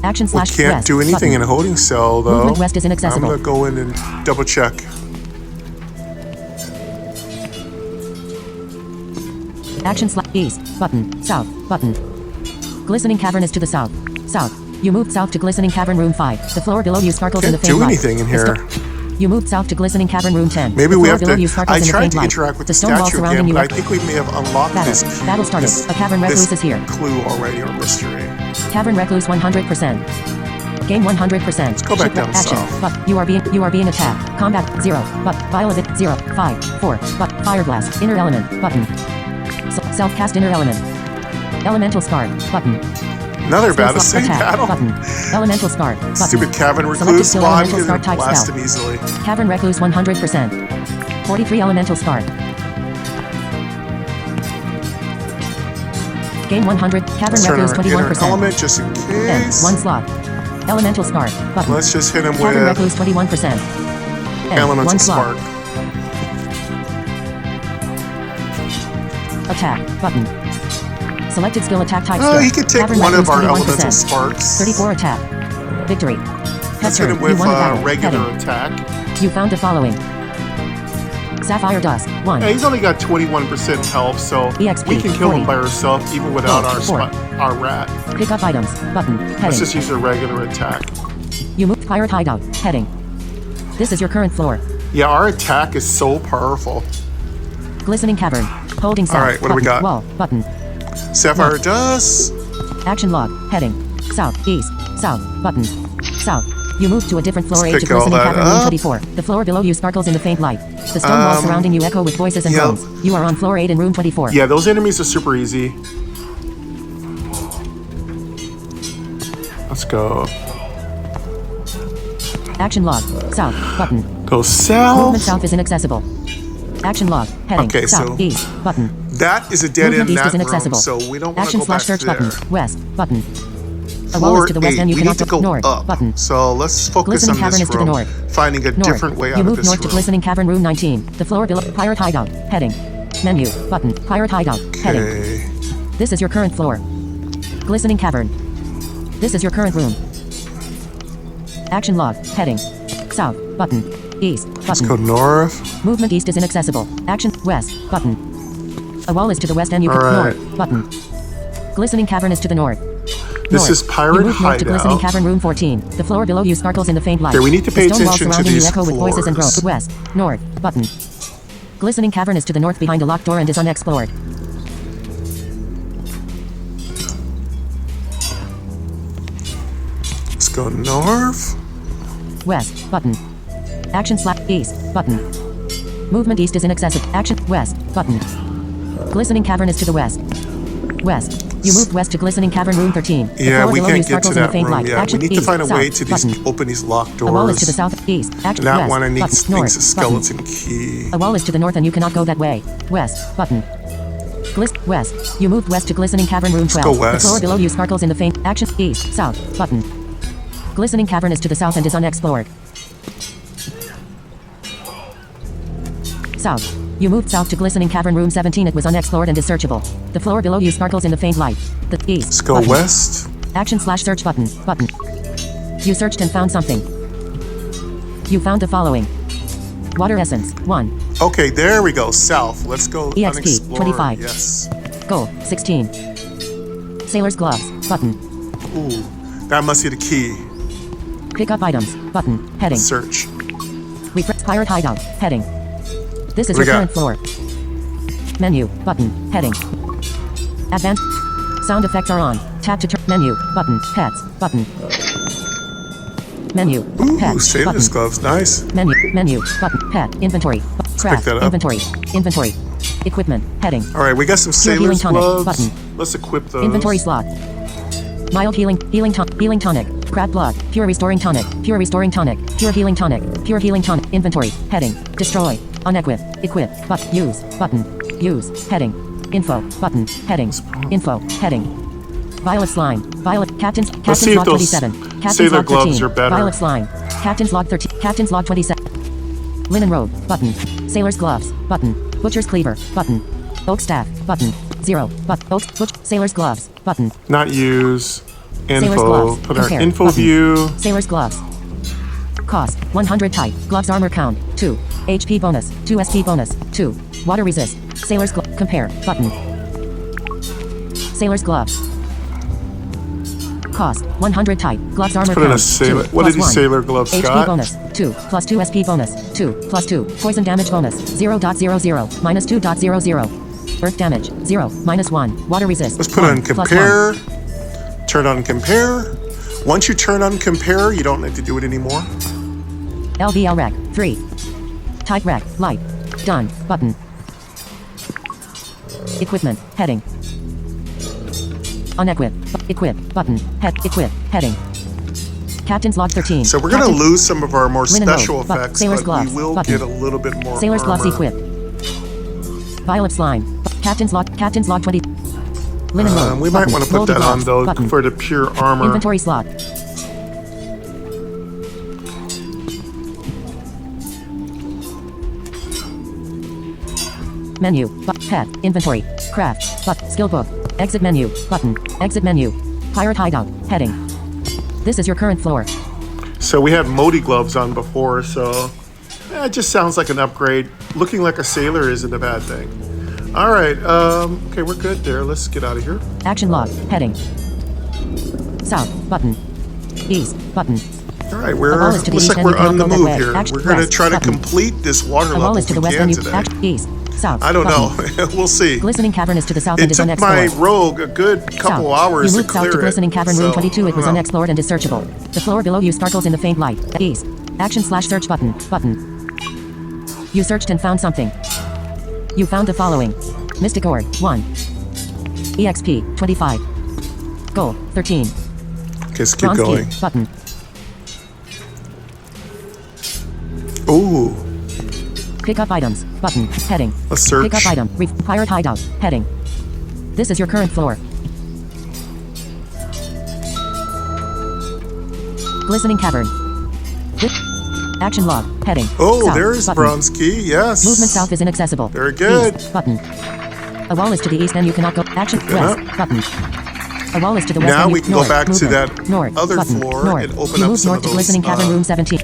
Action We slash can't west. do anything button. in a holding cell, though. Movement west is I'm inaccessible. gonna go in and double check. Action slash east. Button. South. Button. Glistening cavern is to the south. South. You moved south to glistening cavern room 5. The floor below you sparkles in the Can't faint do light. anything in The here. You moved south to glistening cavern room 10. Maybe the we floor have below to. You sparkles I in the tried faint to light. interact with the stone wall statue surrounding again, you. but I think we may have unlocked Battle. this. Battle started. This, A cavern recluse this is here. clue already or mystery. Cavern recluse 100%. Game 100%. Let's go back down action. south. But you are being attacked. Combat 0. But vial of it 0. 5. 4. But fire blast. Inner element button. Self cast inner element. Elemental scar button. Another battle. Space Same attack, battle. Button. Elemental scar button. Stupid cavern Selected recluse. kill Well, I'm elemental scar gonna type blast spell. him easily. Cavern recluse 100%. 43 elemental scar. Gain 100. Cavern Let's turn recluse our inner 21%. element just in End. case. 1 slot. Elemental spark. Button. Let's just hit him Cavern with recluse 21%. End. elemental 1 slot. spark. Attack. Button. Selected skill attack type Oh, skill. he could take Cavern one of recluse our 21%. elemental sparks. 34 attack. Victory. Let's Head hit him turn. with You won the battle. regular Heading. attack. You found the following. Sapphire dust. 1. Hey, he's only got 21% health, so EXP, we can kill him 40. by ourselves even without Four. our rat. Pick up items. Button. Let's Heading. just use a regular attack. You moved pirate hideout. Heading. This is your current floor. Yeah, our attack is so powerful. Glistening cavern. Holding south. All right, what do we Button. got? Wall. Button. Sapphire Left. dust. Action log. Heading. South. East. South. Button. South. You move to a different floor Let's A to pick all glistening that cavern room up. 24. The floor below you sparkles in the faint light. The stone walls surrounding you echo with voices and yep. groans. You are on floor 8 in room 24. Yeah, those enemies are super easy. Let's go. Action log. South. Button. Go Movement south. south is inaccessible. Action log. Heading. Okay, south. so- East. Button. That is a dead Movement end in east that is inaccessible. room, so we don't want to Action go slash back search there. button. West. Button. A wall Floor is to the west 8. and you We cannot need to go north. up. Button. So let's focus Glistening on cavern this is to the room. north. Finding a North. different way You out of move this north to room. glistening cavern room 19. The floor below pirate hideout. Heading. Menu. Button. Pirate hideout. Heading. Okay. This is your current floor. Glistening cavern. This is your current room. Action log. Heading. South. Button. East. Let's Button. go north. Movement east is inaccessible. Action west. Button. A wall is to the west and you can All right. north. Button. Glistening cavern is to the north. This North. is pirate You move north to glistening hideout. cavern room 14. The floor below you sparkles in the faint light. Okay, we need to pay the stone walls attention to surrounding you these echo with voices and floors. groans. West. North. Button. Glistening cavern is to the north behind a locked door and is unexplored. Let's go north. West. Button. Action slash east. Button. Movement east is inaccessible. Action west. Button. Glistening cavern is to the west. West. You moved west to glistening cavern room 13. The Yeah, floor we below you can't get to sparkles in the that faint room light. yet. Action We need to east, find a south, way to button. open these locked A wall is to the doors. south, east. Action That west, one I need button, things north, a skeleton key. Button. A wall is to the north and you cannot go that way. West. Button. West. You moved west to glistening cavern room 12. go west. The floor below you sparkles in the faint. Action east. South. Button. Glistening cavern is to the south and is unexplored. South. You moved south to glistening cavern room 17. It was unexplored and is searchable. The floor below you sparkles in the faint light. The east. Let's go button. west. Action slash search button. Button. You searched and found something. You found the following. Water essence. 1. Okay, there we go. South. Let's go EXP, unexplored. 25. Yes. Gold. 16. Sailor's gloves. Button. Ooh, that must be the key. Pick up items. Button. Heading. Search. Refresh pirate hideout. Heading. This is What your we got? current floor. Menu. Button. Heading. Advanced. Sound effects are on. Tap to turn. Menu. Button. Pets. Button. Menu. Ooh, Pet. sailor's Button. gloves. Nice. Menu. Menu. Button. Pet. Inventory. Craft. that up. Inventory. Inventory. Equipment. Heading. All right, we got some Pure healing sailor's tonic. gloves. Button. Let's equip those. Inventory slot. Mild healing. Healing tonic. Crab blood. Pure restoring tonic. Pure restoring tonic. Pure healing tonic. Pure healing tonic. Inventory. Heading. Destroy. Unequip. Equip. But use. Button. Use. Heading. Info. Button. Heading. Info. Heading. Violet slime. Violet. Let's see Captain's if log those 27. Captain's sailor log 13. gloves are better. Violet slime. Captain's log 13. Captain's log 27. Linen robe. Button. Sailor's gloves. Button. Butcher's cleaver. Button. Oak staff. Button. 0. Sailor's gloves. Button. Not use. Sailor's Info. gloves. Put our Compare. info Button. view. Sailor's gloves. Cost 100 type. Gloves armor count 2. HP bonus 2 SP bonus 2. Water resist. Sailor's glove. Compare. Button. Sailor's gloves. Cost 100 type. Gloves armor put in a count sailor- 2. what plus did these 1. sailor gloves HP got? bonus 2 plus 2 SP bonus 2 plus 2. Poison damage bonus 0.00 minus 2.00. Earth damage 0 minus 1. Water resist. Let's put 1 on plus 1. compare. Turn on compare. Once you turn on compare, you don't need to do it anymore. LVL rec 3. Type rec light. Done. Button. Equipment. Heading. Unequip. Equip. Button. Head. Equip. Heading. Captain's log 13. So we're going to Captain- lose some of our more Linen robe. special But- effects, Sailor's but gloves. we will Button. get a little bit more Sailor's gloves armor. equip. Violet slime. Captain's log 20. Linen robe. We might button. want to put Molded that on gloves, though button. for the pure armor. Inventory slot. Menu. Pet. Inventory. Craft. Skill book. Exit menu. Button. Exit menu. Pirate hideout. Heading. This is your current floor. So we had Modi gloves on before, so it just sounds like an upgrade. Looking like a sailor isn't a bad thing. All right, okay, we're good there. Let's get out of here. Action log. Heading. South. Button. East. Button. All right, looks like we're on the move here. We're going to try to complete this water level if we can today. East. South. I don't know. We'll see. Glistening cavern is to the south It and is took unexplored. my rogue a good couple hours You to moved south clear to it. glistening cavern room 22. It was I don't know. unexplored and is searchable. The floor below you sparkles in the faint light. East. Action/search button. Button. You searched and found something. You found the following. Mystic Orb 1. EXP 25. Gold 13. Okay, let's keep Bronze going. key button. Ooh, Pick up items button. Heading. let's search. Pick up item. Pirate hideout. Heading. This is your current floor. Glistening cavern. Action log. Heading. Oh, South, there's button. bronze key. Yes. Movement south is inaccessible. Very good. East, button. A wall is to the east and you cannot go. Action west button. A wall is to the west. Now and we you, can north, go back to movement, that north, other button, floor north. and open you up moved some north of to those, glistening cavern room 17.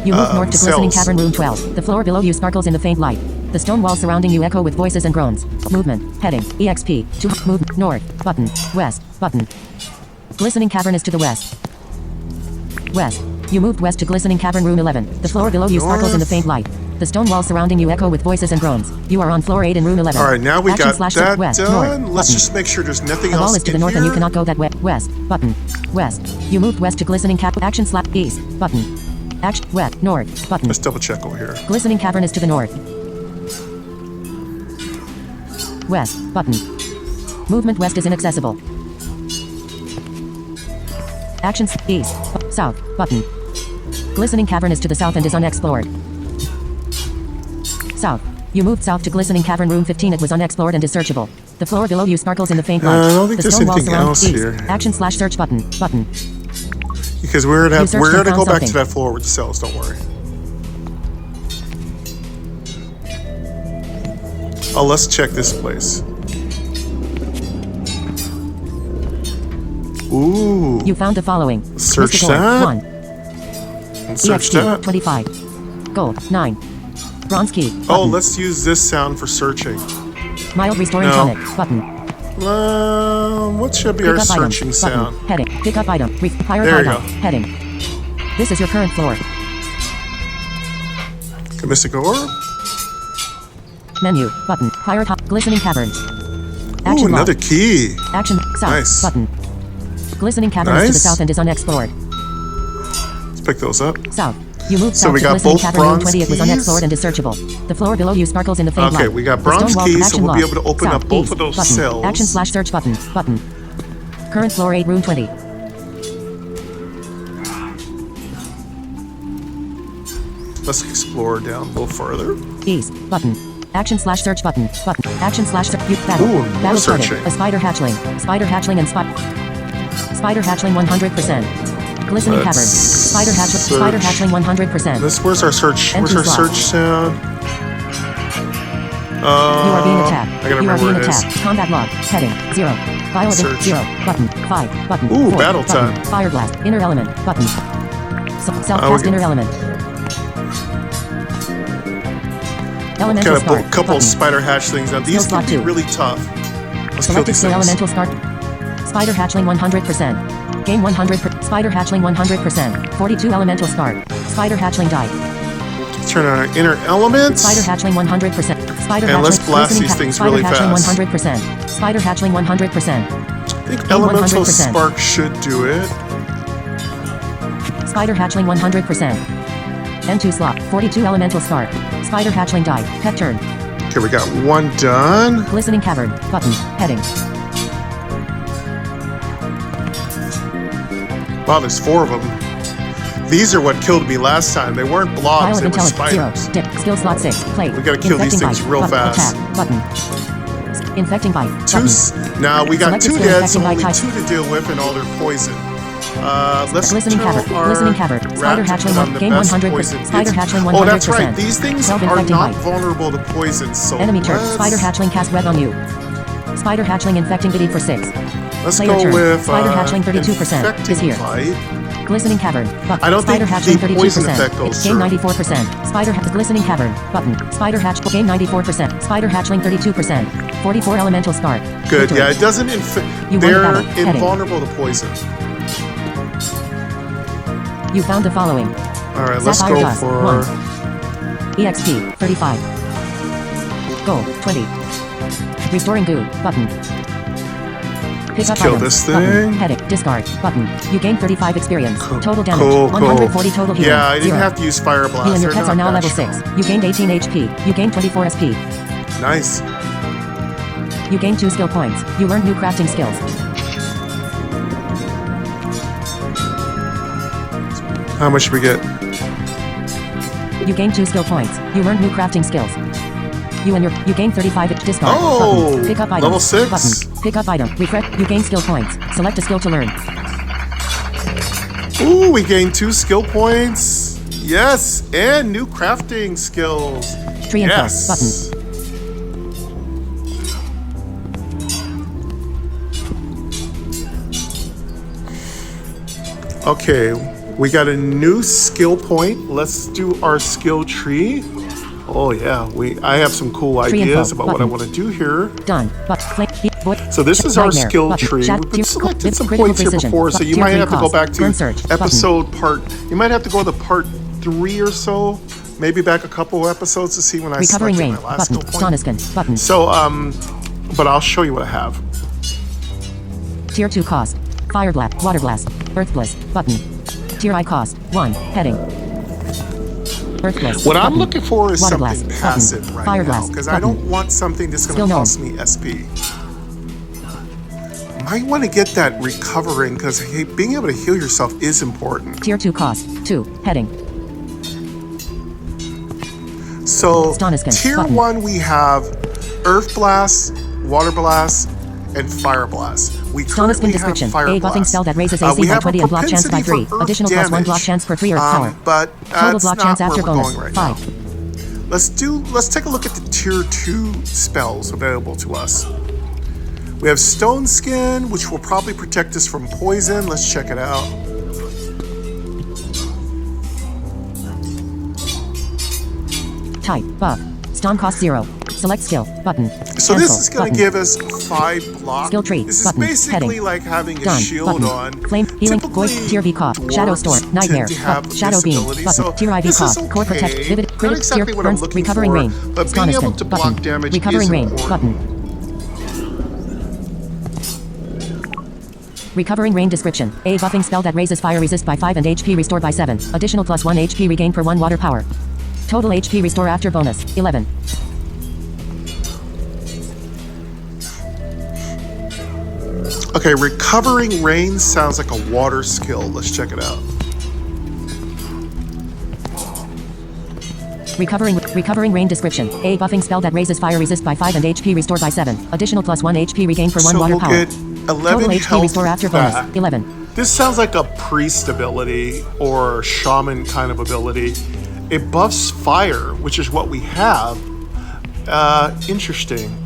You moved north to glistening cells. cavern room 12. The floor below you sparkles in the faint light. The stone walls surrounding you echo with voices and groans. Movement. Heading. EXP. To move north. Button. West. Button. Glistening cavern is to the west. West. You moved west to glistening cavern room 11. The floor below you sparkles in the faint light. The stone walls surrounding you echo with voices and groans. You are on floor 8 in room 11. All right, now we got Slash that west, done. north, Let's button. just make sure there's nothing The wall else is to the in north here. and you cannot go that way. West. Button. West. You moved west to glistening action slap east. Button. Action west. North. Button. Let's double check over here. Glistening cavern is to the north. West. Button. Movement west is inaccessible. Actions east. South. Button. Glistening cavern is to the south and is unexplored. South. You moved south to glistening cavern room 15. It was unexplored and is searchable. The floor below you sparkles in the faint light. I don't think the there's stone walls anything surround else east. here. Action/search button. Button. Because we're gonna searched and go found back to something. that floor with the cells. Don't worry. Oh, let's check this place. Ooh. You found the following. Search Mystic Orb, that. 1. And search EXP that. 25. Gold 9. Bronze key. Oh, Button. let's use this sound for searching. Mild restoring No. tonic. Button. What should be Pick our up item. searching Button. sound? Heading. Pick up item. Pirate There you hideout. go. Heading. This is your current floor. Okay, Mystic Orb. Menu. Button. Pirate glistening caverns. Ooh, Action another log. key. Action. South. Nice. Button. Glistening caverns to the Nice. south and is unexplored. Let's pick those up. South. You moved So south we to got glistening both cavern room bronze 20. It was keys? unexplored and is searchable. The floor below you sparkles in the faint light. Okay, we got The bronze stone wall- keys, so action we'll be log. able to open South, up both east, of those button. cells. Action/search button. Button. Current floor 8 room 20. Let's explore down a little further. East. Button. Action/search button. Button. Action/search. Battle. Ooh, more Battle started. searching. A spider hatchling. Spider hatchling and spider hatchling 100%. Glistening Let's cavern. Spider search. hatchling 100%. Where's our search? Empty Where's our slot. search sound? You are being attacked. I gotta You are remember being where it is. attacked. Combat log. Heading. 0. Violent. Search. 0. Button. 5. Button. Ooh, 4, battle button. time. Fire blast. Inner element. Button. Self-cast we're inner element. Elemental Got a start. couple Button. spider hatchlings. Now these slot can be 2. really tough. Let's kill Selected these skill things. elemental start. Spider hatchling 100%. Game 100%. Spider hatchling 100%. 42 elemental start. Spider hatchling die. Turn on our inner elements. Spider hatchling 100%. Spider And hatchling. let's blast glistening these things Spider really hatchling fast. 100%. Spider hatchling 100%. I think Game elemental 100%. spark should do it. Spider hatchling 100%. N2 slot. 42 elemental start. Spider hatchling die. Pet turn. Okay, we got one done. Glistening cavern. Button. Heading. Wow, there's 4 of them. These are what killed me last time. They weren't blobs, Violent they were intelligence. 0. spiders. Dip. Skill slot 6. Play. We gotta kill these Infecting things bite. real Button. fast. Attack. Button. Infecting bite. Two. Button. Now we got Selected 2 skill dead, so infecting only bite 2 to deal with, and all their poison. Let's Glistening tell cavern. our Glistening cavern. Spider rat to hatchling put on 1. the Gain best 100%. poison. Spider hatchling 100%. Oh, that's right. These things 12 are infecting not bite. vulnerable to poison, so Enemy turn. let's- Spider hatchling cast red on you. Spider hatchling infecting biddy for 6. Let's Player go turn. with Spider hatchling 32% infecting is here. bite. Glistening cavern. Button. I don't Spider think hatchling the poison 32%. effect goes Gain through. 94%. Spider glistening cavern. Button. Spider hatch. Gain 94%. Spider hatchling 32%. 44 elemental spark. Good. Victory. Yeah, it doesn't infect. You won the They're battle. Heading. invulnerable to poison. You found the following. All right, let's Sapphire go dust, for. 1. EXP 35. Gold 20. Restoring goo. Button. Pick up kill items. this Button. thing. Headache. Discard. Button. You gain 35 experience. Total damage. Cool, 140 total healing. Yeah, I didn't 0. have to use fire blast. You and your They're pets are not now that level strong. 6. You gained 18 HP. You gained 24 SP. Nice. You gained 2 skill points. You learned new crafting skills. How much did we get? You gained 2 skill points. You learned new crafting skills. You gain 35 discard. Oh, Button. Pick up item. level 6. Button. Pick up item. Refresh. You gain skill points. Select a skill to learn. Ooh, we gained 2 skill points. Yes, and new crafting skills. Tree info. Yes. Button. Okay, we got a new skill point. Let's do our skill tree. Oh yeah, I have some cool Tree ideas info. about what I Button. want to do here. Done. But So this is our Nightmare. skill Button. tree. Chat- We've been tier- selected some critical points here precision. before, so you Tier might 3 have to go cost. back to Burn surge. Button. episode part. You might have to go to part 3 or so, maybe back a couple episodes to see when I Recovering selected rain. my last Button. skill point. Stoniskin. Button. So but I'll show you what I have. Tier 2 cost. Fire blast. Water blast. Earth bliss. Button. Tier I cost. 1. Heading. Earth bliss. What I'm Button. looking for is Water something blast. passive Button. right Fire now, blast. because I Button. don't want something that's going Skill to known. cost me SP. Might want to get that recovering, because being able to heal yourself is important. Tier 2 cost. 2. Heading. So Stoniskin. tier Button. 1 we have Earth Blast, Water Blast, and Fire Blast. We Stoniskin currently description. have Fire A Blast. buffing spell that raises We AC by have 20 a and block chance by propensity 3. for earth Additional +1 block damage, chance for 3 Earth power. But Total that's block not chance where after we're bonus. going right 5. now. Let's take a look at the tier 2 spells available to us. We have Stone Skin, which will probably protect us from poison. Let's check it out. Type. Buff. Stun cost 0. Select skill. Button. So Cancel. this is going to Button. give us 5 block. Skill tree. This is Button. basically Heading. like having a Done. shield Button. on. Flame. Healing. Typically, Void. Tier V cost. dwarves Shadow storm. tend Nightmare. to have Buff. Shadow this beam. ability, Button. so Tier IV this cost. is Core protect. okay. Vivid. Not Critic. exactly Tier. what I'm Burns. looking Recovering for, rain. but being able Stoniskin. to block Button. damage Recovering is rain. important. Button. Recovering rain description. A buffing spell that raises fire resist by 5 and HP restored by 7. Additional +1 HP regain per 1 water power. Total HP restore after bonus. 11. Okay, Recovering Rain sounds like a water skill. Let's check it out. Recovering rain description. A buffing spell that raises fire resist by 5 and HP restored by 7. Additional +1 HP regain per 1 So water we'll power. get 11 Total HP health restore after back. bonus. 11. This sounds like a priest ability or shaman kind of ability. It buffs fire, which is what we have. Interesting.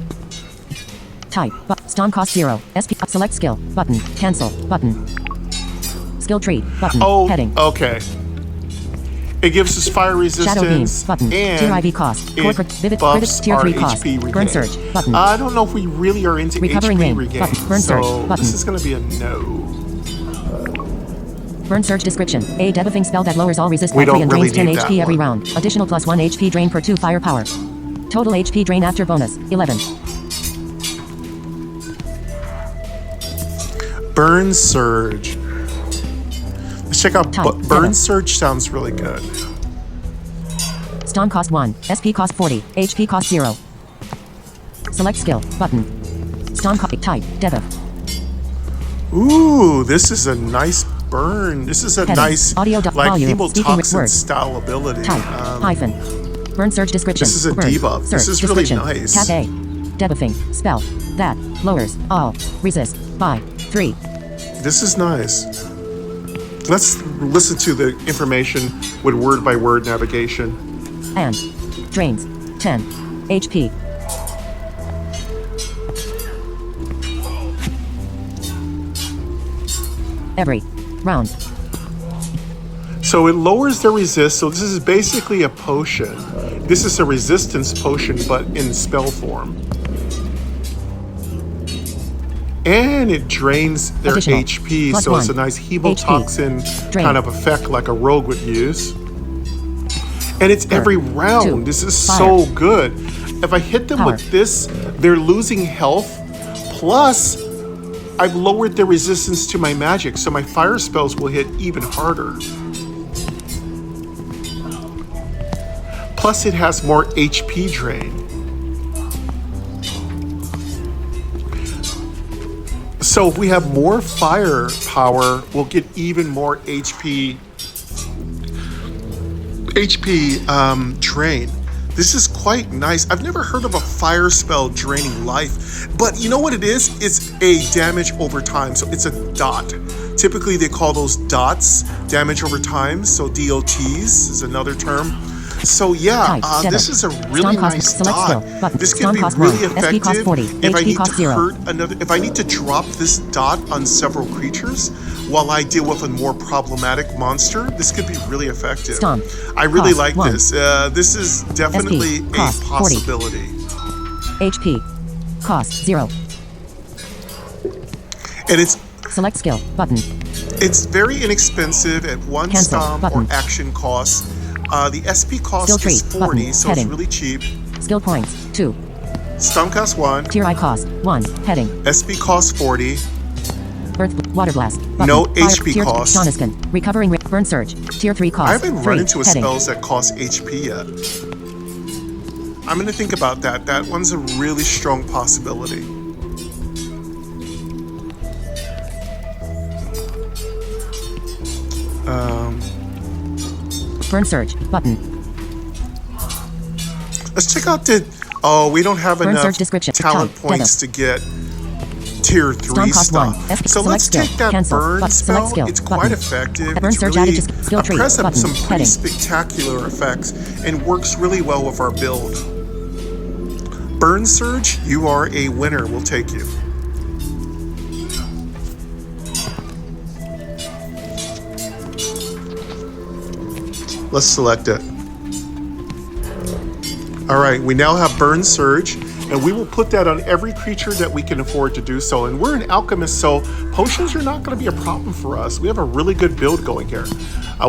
Type. Stun cost 0. SP. Select skill. Button. Cancel. Button. Skill tree. Button. Oh, Heading. okay. It gives us fire resistance Shadow beams. Button. and Tier IV cost. it Vivid. buffs Tier our 3 cost. HP regain. Burn surge. Button. I don't know if we really are into Recovering HP rain. regain. Button. Burn surge. So Button. this is going to be a no. Burn surge description. A debuffing spell that lowers all resist We by 3 don't and really drains 10 need that HP every one. round. Additional +1 HP drain per 2 fire power. Total HP drain after bonus. 11. Burn surge. Let's check out. Type. Burn Seven. surge sounds really good. Stun cost 1. SP cost 40. HP cost 0. Select skill. Button. Stun cost. Type. Debuff. Ooh, this is a nice burn. This is a Heading. nice, Audio like volume. Speaking hemotoxin words. style ability. Type. Hyphen. Burn surge description. This is a Burn. debuff. This Surge is really description. nice. Cat A. Debuffing. Spell. That. Lowers. All. Resist. By. 3. This is nice. Let's listen to the information with word-by-word navigation. And. Drains. 10. HP. Every. Round. So it lowers the resist. So this is basically a potion. This is a resistance potion, but in spell form. And it drains their Additional. HP, Plus so it's a 1. nice hemotoxin Drain. kind of effect like a rogue would use. And it's every round. 2. This is Fire. so good. If I hit them Power. with this, they're losing health. Plus, I've lowered the resistance to my magic, so my fire spells will hit even harder. Plus, it has more HP drain. So if we have more firepower, we'll get even more HP drain. This is quite nice. I've never heard of a fire spell draining life, but you know what it is? It's a damage over time, so it's a dot. Typically they call those dots damage over time, so DOTs is another term. So yeah, this is a really nice dot. This can be really effective if I need to hurt another. If I need to drop this dot on several creatures while I deal with a more problematic monster, this could be really effective. I really like this. This is definitely a possibility. HP cost 0. And it's select skill button. It's very inexpensive at 1 Cancel stomp button. or action cost. The SP cost Skill tree is 40, button. so Heading. it's really cheap. Skill points 2. Stomp cost 1. Tier I cost 1. Heading. SP cost 40. Earth Water Blast button. No Fire. HP Tier cost. Recovering. Burn Surge. Tier 3 cost. I haven't 3. run into a Heading. spells that cost HP yet. I'm going to think about that. That one's a really strong possibility. Burn Surge button. Let's check out the... Oh, we don't have Burn enough Surge description. talent Type. points to get tier 3 cost stuff. 1. So let's Select take skill. that Cancel. burn spell. Skill. It's quite Button. effective. Burn It's Surge really added to skill tree. press up Button. some pretty Heading. spectacular effects and works really well with our build. Burn Surge, you are a winner. We'll take you. Let's select it. All right, we now have Burn Surge, and we will put that on every creature that we can afford to do so. And we're an alchemist, so potions are not going to be a problem for us. We have a really good build going here.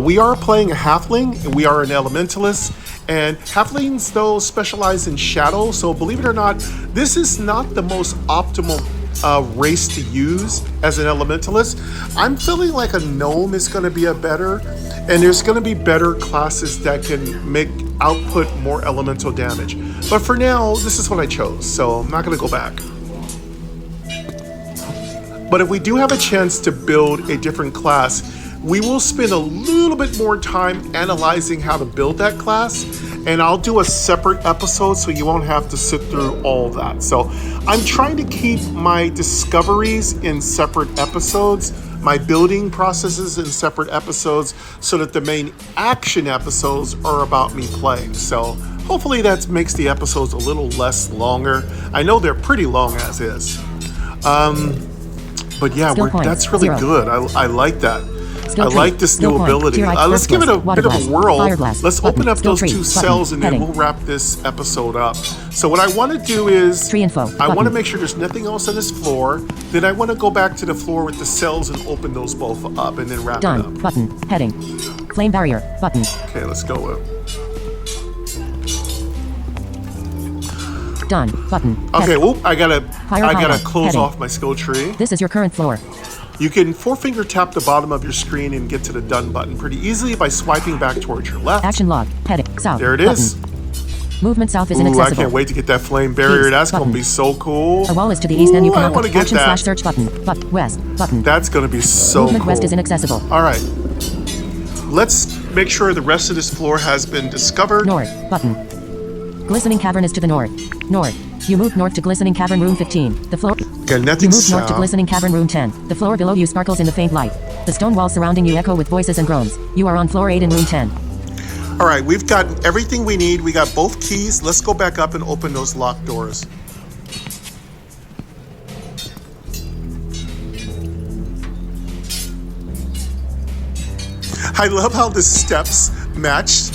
We are playing a Half-ling, and we are an Elementalist. And Halflings, though, specialize in shadow, so believe it or not, this is not the most optimal race to use as an Elementalist. I'm feeling like a gnome is going to be a better, and there's going to be better classes that can make output more elemental damage. But for now, this is what I chose, so I'm not going to go back. But if we do have a chance to build a different class, we will spend a little bit more time analyzing how to build that class, and I'll do a separate episode so you won't have to sit through all that. So I'm trying to keep my discoveries in separate episodes, my building processes in separate episodes, so that the main action episodes are about me playing. So hopefully that makes the episodes a little less longer. I know they're pretty long as is. But yeah, that's really 0. good. I like that. Skill I tree. like this Skill new point. ability. Tier I Let's give it a Water bit of Blast. a whirl. Fire Blast. Let's Button. open up Skill those tree. two Button. cells, and then Heading. we'll wrap this episode up. So what I want to do is, Tree info. I want to Button. make sure there's nothing else on this floor. Then I want to go back to the floor with the cells and open those both up, and then wrap it up. Done button. Heading. Flame barrier button. Okay, let's go. Done button. Okay, well, I gotta highlight. close Heading. off my skill tree. This is your current floor. You can four-finger tap the bottom of your screen and get to the done button pretty easily by swiping back towards your left. Action log. Heading. South. There it is. Button. Movement south is Ooh, I inaccessible. can't wait to get that flame barrier. East, That's button. gonna be so cool. A wall is to the east, then you Ooh, can I want to get action that. slash search button. West button. That's gonna be so Movement cool. west is inaccessible. All right. Let's make sure the rest of this floor has been discovered. North button. Glistening cavern is to the north. North. You move north to glistening cavern room 15. The floor. Okay, You nothing move north to south. glistening cavern room 10. The floor below you sparkles in the faint light. The stone walls surrounding you echo with voices and groans. You are on floor 8 in room 10. All right, we've got everything we need. We got both keys. Let's go back up and open those locked doors. I love how the steps match.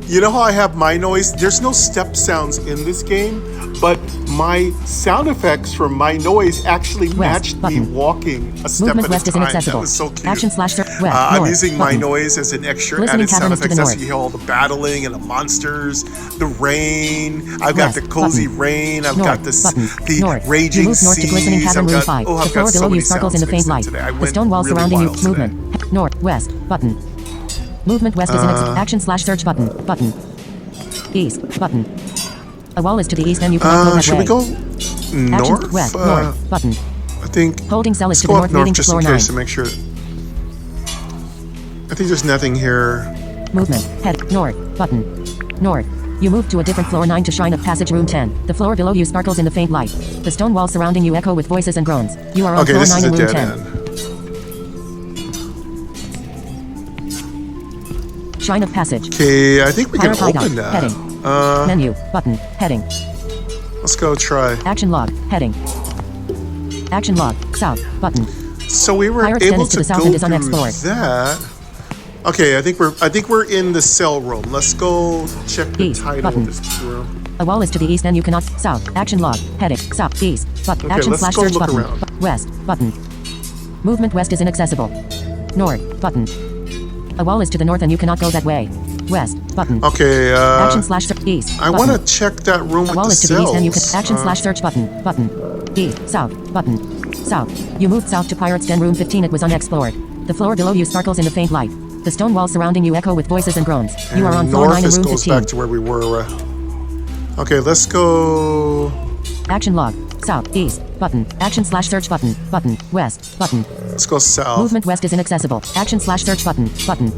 You know how I have MyNoise? There's no step sounds in this game, but my sound effects from MyNoise actually matched me button. walking a step Movement at west a is time. inaccessible. That was so cute. Action slash west. I'm north, using button. MyNoise as an extra Glistening added sound cavern is to effects. the That's north. you hear all the battling and the monsters, the rain. I've got West, the cozy button. rain. I've North, got this, button. the North. raging You move north to glistening seas. cavern I've room got, 5. oh, The I've floor got so below you many sparkles in sounds the faint mixed in light. today. I The went stone walls really surrounding you. wild today. Movement. North, west, button. Movement west is action slash search button. Button. East, button. A wall is to the east and you cannot go that Should way. we go Action north? west, north, button. I think. Holding cell is Let's to go the up north north leading to just floor in 9. case to make sure. I think there's nothing here. Movement. Head. North. Button. North. You move to a different floor 9 to Shrine of Passage room 10. The floor below you sparkles in the faint light. The stone walls surrounding you echo with voices and groans. You are on Okay, floor this 9 is in a room dead 10. end. Shrine of Passage. Okay, I think we can Pirate open hideout. that. Heading. Menu. Button. Heading. Let's go try. Action log. Heading. Action log. South. Button. So we were Pirate's Den able is to to the south go and is through unexplored. that. Okay, I think we're in the cell room. Let's go check the East, title button. of this room. A wall is to the east and you cannot. South. Action log. Heading. South. East. Button. Okay, Action let's slash go search look button. around. West. Button. Movement west is inaccessible. North. Button. A wall is to the north and you cannot go that way. West. Button. Okay, Action slash search. East. I button. want to check that room A with wall the is to the east and you can. cells. Action slash search button. Button. East. South. Button. South. You moved south to Pirate's Den room 15. It was unexplored. The floor below you sparkles in the faint light. The stone walls surrounding you echo with voices and groans. You are on floor 9 in North room goes 15. back to where we were. Okay, let's go. Action log. South. East. Button. Action slash search button. Button. West. Button. Let's go south. Movement west is inaccessible. Action slash search button. Button.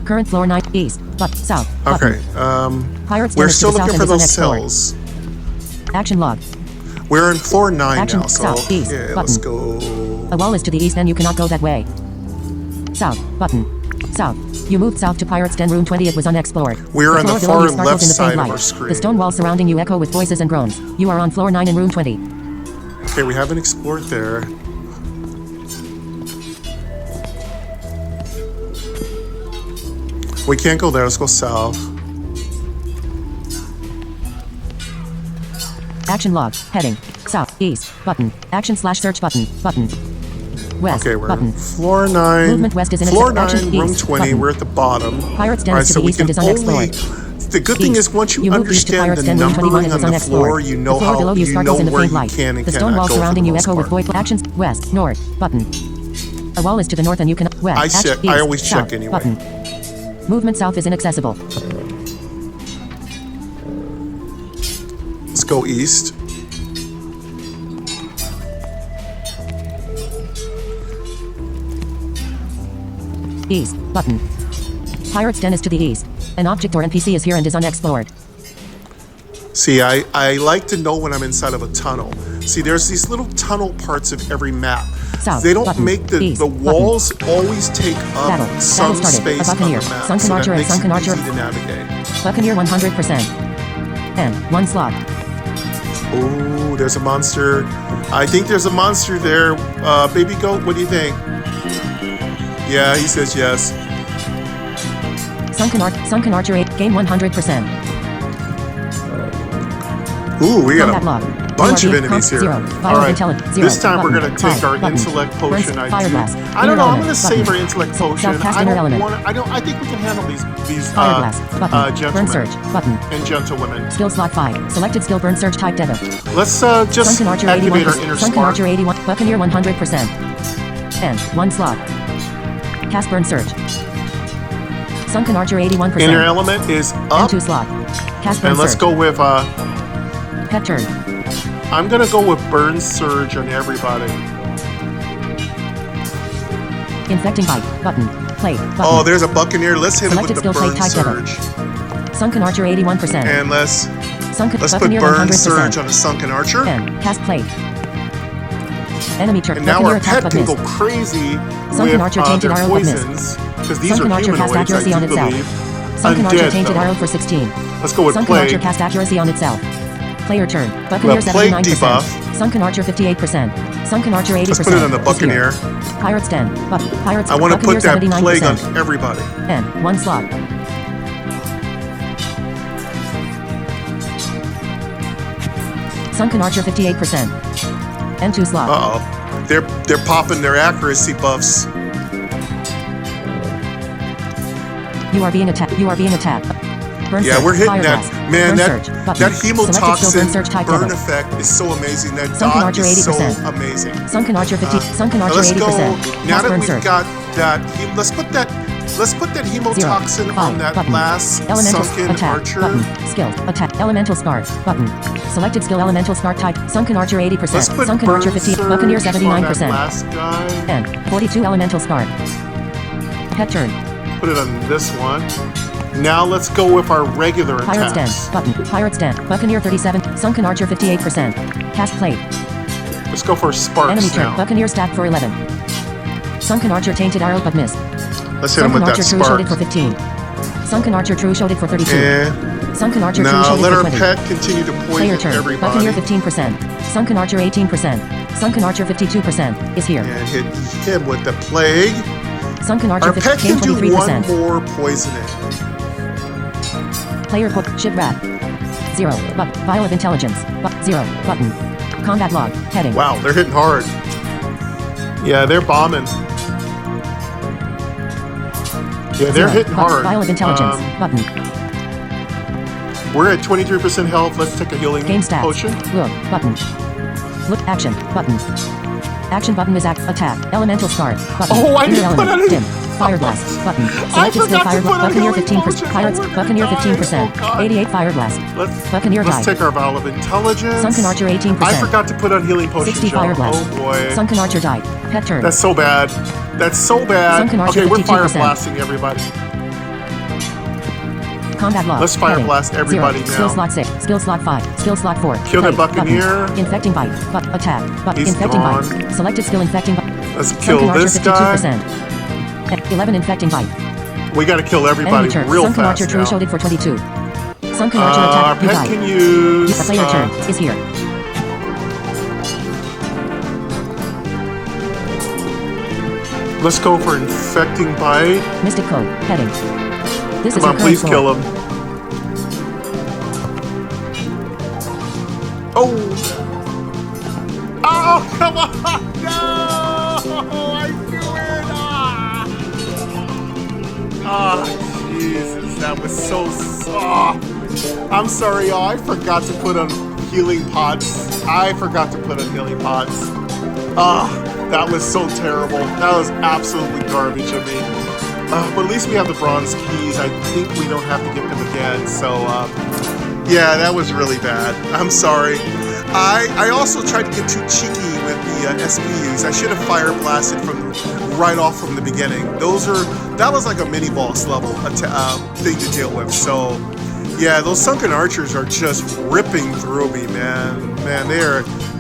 Current floor 9. East. But south. Button. Okay. Pirate's Den We're is to still the south looking and for is those unexplored. cells. Action log. We're in floor 9 Action now, so south. East. okay, Button. let's go. A wall is to the east and you cannot go that way. South. Button. South. You moved south to Pirate's Den room 20. It was unexplored. We're on the floor below far you sparkles left in the faint side of light. our screen. The stone walls surrounding you echo with voices and groans. You are on floor 9 in room 20. Okay, we haven't explored there. We can't go there. Let's go south. Action log. Heading. South. East. Button. Action slash search button. Button. West. Okay, we're button. in floor 9. Movement west is in floor action 9, room east, 20. button. We're at the bottom. Pirate's Den All is to so the we east and can is only. unexplored. The good thing East. is once you move east to understand Pirate's the Den room 21 numbering is on the floor, unexplored. you know the floor how below you you sparkles know in the where faint you light. can and The stone cannot wall go for surrounding the you most echo with part. voice actions. West. North. Button. A wall is to the north and you cannot. West. I action, check. east, I always south, check anyway. Button. Movement south is inaccessible. Let's go east. East. Button. Pirate's Den is to the east. An object or NPC is here and is unexplored. See, I like to know when I'm inside of a tunnel. See, there's these little tunnel parts of every map. South, They don't button, make the east, walls always take up Battle. some Battle started. space A on the Buccaneer. map, Sunken so Archer that and makes Sunken it Archer. easy to navigate. Buccaneer 100%. And 1 slot. Oh, there's a monster. I think there's a monster there. Baby goat, what do you think? Yeah, he says yes. Sunken Archer 8. Game 100%. Ooh, we got Combat log. a bunch of URB, enemies here. 0. All right, Intelligence, 0. this time we're Button. going to take Five. our Button. intellect potion. Burns. Fire blast. I don't know. I'm Inner going to save our element. intellect potion. Self-cast I inner don't element. want. I think we can handle these Fire blast. Button. gentlemen Burn surge. Button. and gentlewomen. Skill slot 5. Selected skill burn surge type debit. Let's just Sunken Archer activate 81%. our inner Sunken spark. Archer 81. Buccaneer 100%. And 1 slot. Cast burn surge. Sunken Archer 81%. Inner element is And up, 2 slot. Cast burn and let's surge. go with. Pet turn. I'm gonna go with burn surge on everybody. Infecting bite. Button. Play. Button. Oh, there's a buccaneer. Let's hit Selected it with the skill burn plate type surge, Sunken Archer 81%. and let's Sunken Let's put Buccaneer Burn 100%. Surge on a Sunken Archer. N. Cast plate. Enemy turn. And now Buccaneer our attack pet can but go missed. crazy Sunken with Archer tainted their arrow but missed. poisons. Because these Sunken are Archer cast humanoids, accuracy I on do itself. believe. Sunken Archer Undead, tainted though. arrow for 16. Let's go with Sunken Archer Plague. cast accuracy on itself. Player turn. Buccaneer Well, Plague 79%. debuff. Sunken Archer 58%. Sunken Archer 80%. Let's put it on the Buccaneer. Is here. Pirates 10. Pirates. I want to Buccaneer put that 79%. Plague on everybody. N. 1 slot. Sunken Archer 58%. N 2 slot. Uh-oh. They're popping their accuracy buffs. You are being attacked. You are being attacked. Burn Yeah, surge, we're hitting fire that. blast, Man, burn that surge, button. Selected skill, burn surge hemotoxin type burn level. effect is so amazing. That Sunken dot Archer is so 80%. amazing. Sunken Archer 50. Sunken Now Archer let's 80%. go. Now Cast that burn we've surge. got that, let's put that hemotoxin 0, on 5, that button. last Elemental Sunken attack Archer. button. Skill attack elemental scar button. Selected skill elemental scar type. Sunken Archer 80%. Let's put Sunken burn Archer 50. surge Buccaneer on that 79%. last guy. N 42 elemental scar. Pet turn. Put it on this one. Now let's go with our regular Pirates attacks. Den button. Pirates Den. Buccaneer 37. Sunken Archer 58%. Cast plate. Let's go for Sparks Enemy turn. now. Buccaneer stack for 11. Sunken Archer tainted arrow but missed. Let's hit him Sunken with that Archer true showed it Spark. for 15. Sunken Archer true showed it for 32. And Sunken Archer true now showed it let for our 20. pet continue to Player poison turn. everybody. Buccaneer 15%. Sunken Archer 18%. Sunken Archer 52% is here. And hit him with the Plague. Sunken Archer Our pet can do 23%. one more poisoning. Player quote ship rat. 0. Vial of intelligence. 0. Button. Combat log. Heading. Wow, they're hitting hard. Yeah, they're bombing. Yeah, they're 0. hitting hard. Vial of intelligence. Button. We're at 23% health. Let's take a healing Game stats. potion. Look. Button. Look. Action. Button. Action button is attack. Elemental scar. Button. Oh, I Inner didn't put element. it Dim. Fire blast. Button. Selected skill forgot to fire put blast. a Buccaneer healing 15%. potion. Pirates. Oh, we're Buccaneer gonna die. 15%. Oh, God. 88 fire blast. Buccaneer Let's died. take our Vial of Intelligence. Sunken Archer 18%. I forgot to put on healing potion. 60 fire blast. Oh boy. Sunken Archer died. Pet turn. That's so bad. That's so bad. Sunken Archer Okay, we're fire 52%. blasting everybody. Combat log. Let's fire Heading. blast everybody 0. now. Skill slot 6. Skill slot 5. Skill slot 4. Kill that Plate. Buccaneer. Button. Infecting bite. Attack. He's Infecting gone. bite. Selected skill infecting bite. Let's kill Sunken this Archer guy. 52%. 11 infecting bite. We got to kill everybody Enemy turn. real Sunken fast Archer true now. showed it for 22. Sunken Archer Our attack. You pet died. can use. Player turn is here. Let's go for infecting bite. Mystic code. Heading. This is Come on, your current please score. kill him. Oh! Oh, come on! No! I knew it! Ah, Jesus, that was so soft. I'm sorry, y'all. I forgot to put on healing pots. I forgot to put on healing pots. Ah, that was so terrible. That was absolutely garbage of me. But at least we have the bronze keys. I think we don't have to get them again. So, yeah, that was really bad. I'm sorry. I also tried to get too cheeky with the SPUs. I should have fire blasted right off from the beginning. That was like a mini boss level thing to deal with. So, yeah, those Sunken Archers are just ripping through me, man. Man,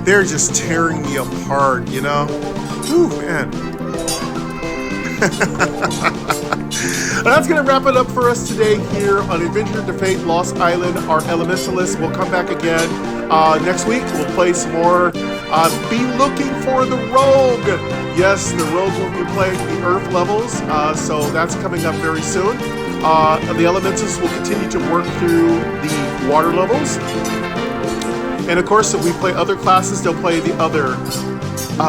they're just tearing me apart, you know? Whew, man. That's going to wrap it up for us today here on Adventure to Fate Lost Island. Our Elementalist will come back again next week. We'll play some more. Be looking for the Rogue. Yes, the Rogue will be playing the Earth levels, so that's coming up very soon. The Elementalists will continue to work through the water levels. And of course, if we play other classes, they'll play the other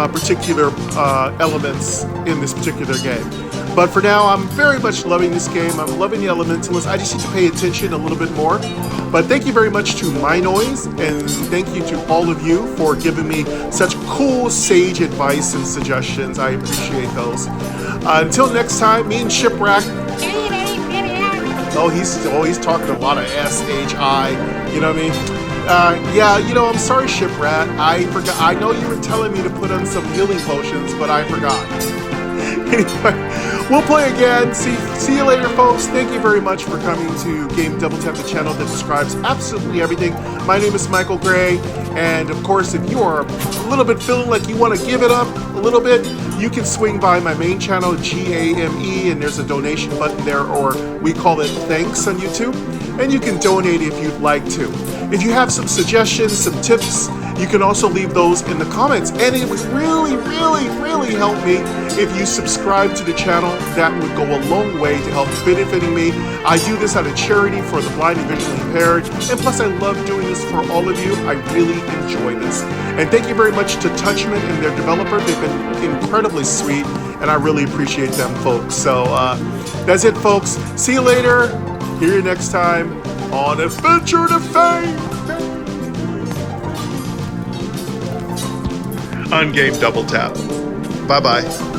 particular elements in this particular game. But for now, I'm very much loving this game. I'm loving the Elementalist. I just need to pay attention a little bit more. But thank you very much to MyNoise, and thank you to all of you for giving me such cool, sage advice and suggestions. I appreciate those. Until next time, me and Shipwreck. Oh, he's talking a lot of S-H-I. You know what I mean? Yeah, you know, I'm sorry, Shiprat. I forgot. I know you were telling me to put on some healing potions, but I forgot. Anyway, we'll play again. See you later, folks. Thank you very much for coming to Game Double Tap, the channel that describes absolutely everything. My name is Michael Gray, and of course, if you are a little bit feeling like you want to give it up a little bit, you can swing by my main channel, GAME, and there's a donation button there, or we call it thanks on YouTube, and you can donate if you'd like to. If you have some suggestions, some tips, you can also leave those in the comments, and it would really, really, really help me if you subscribe to the channel. That would go a long way to help benefiting me. I do this out of charity for the blind and visually impaired, and plus I love doing this for all of you. I really enjoy this. And thank you very much to Touchman and their developer. They've been incredibly sweet, and I really appreciate them, folks. So that's it, folks. See you later. Hear you next time on Adventure to Fame on Game Double Tap. Bye-bye.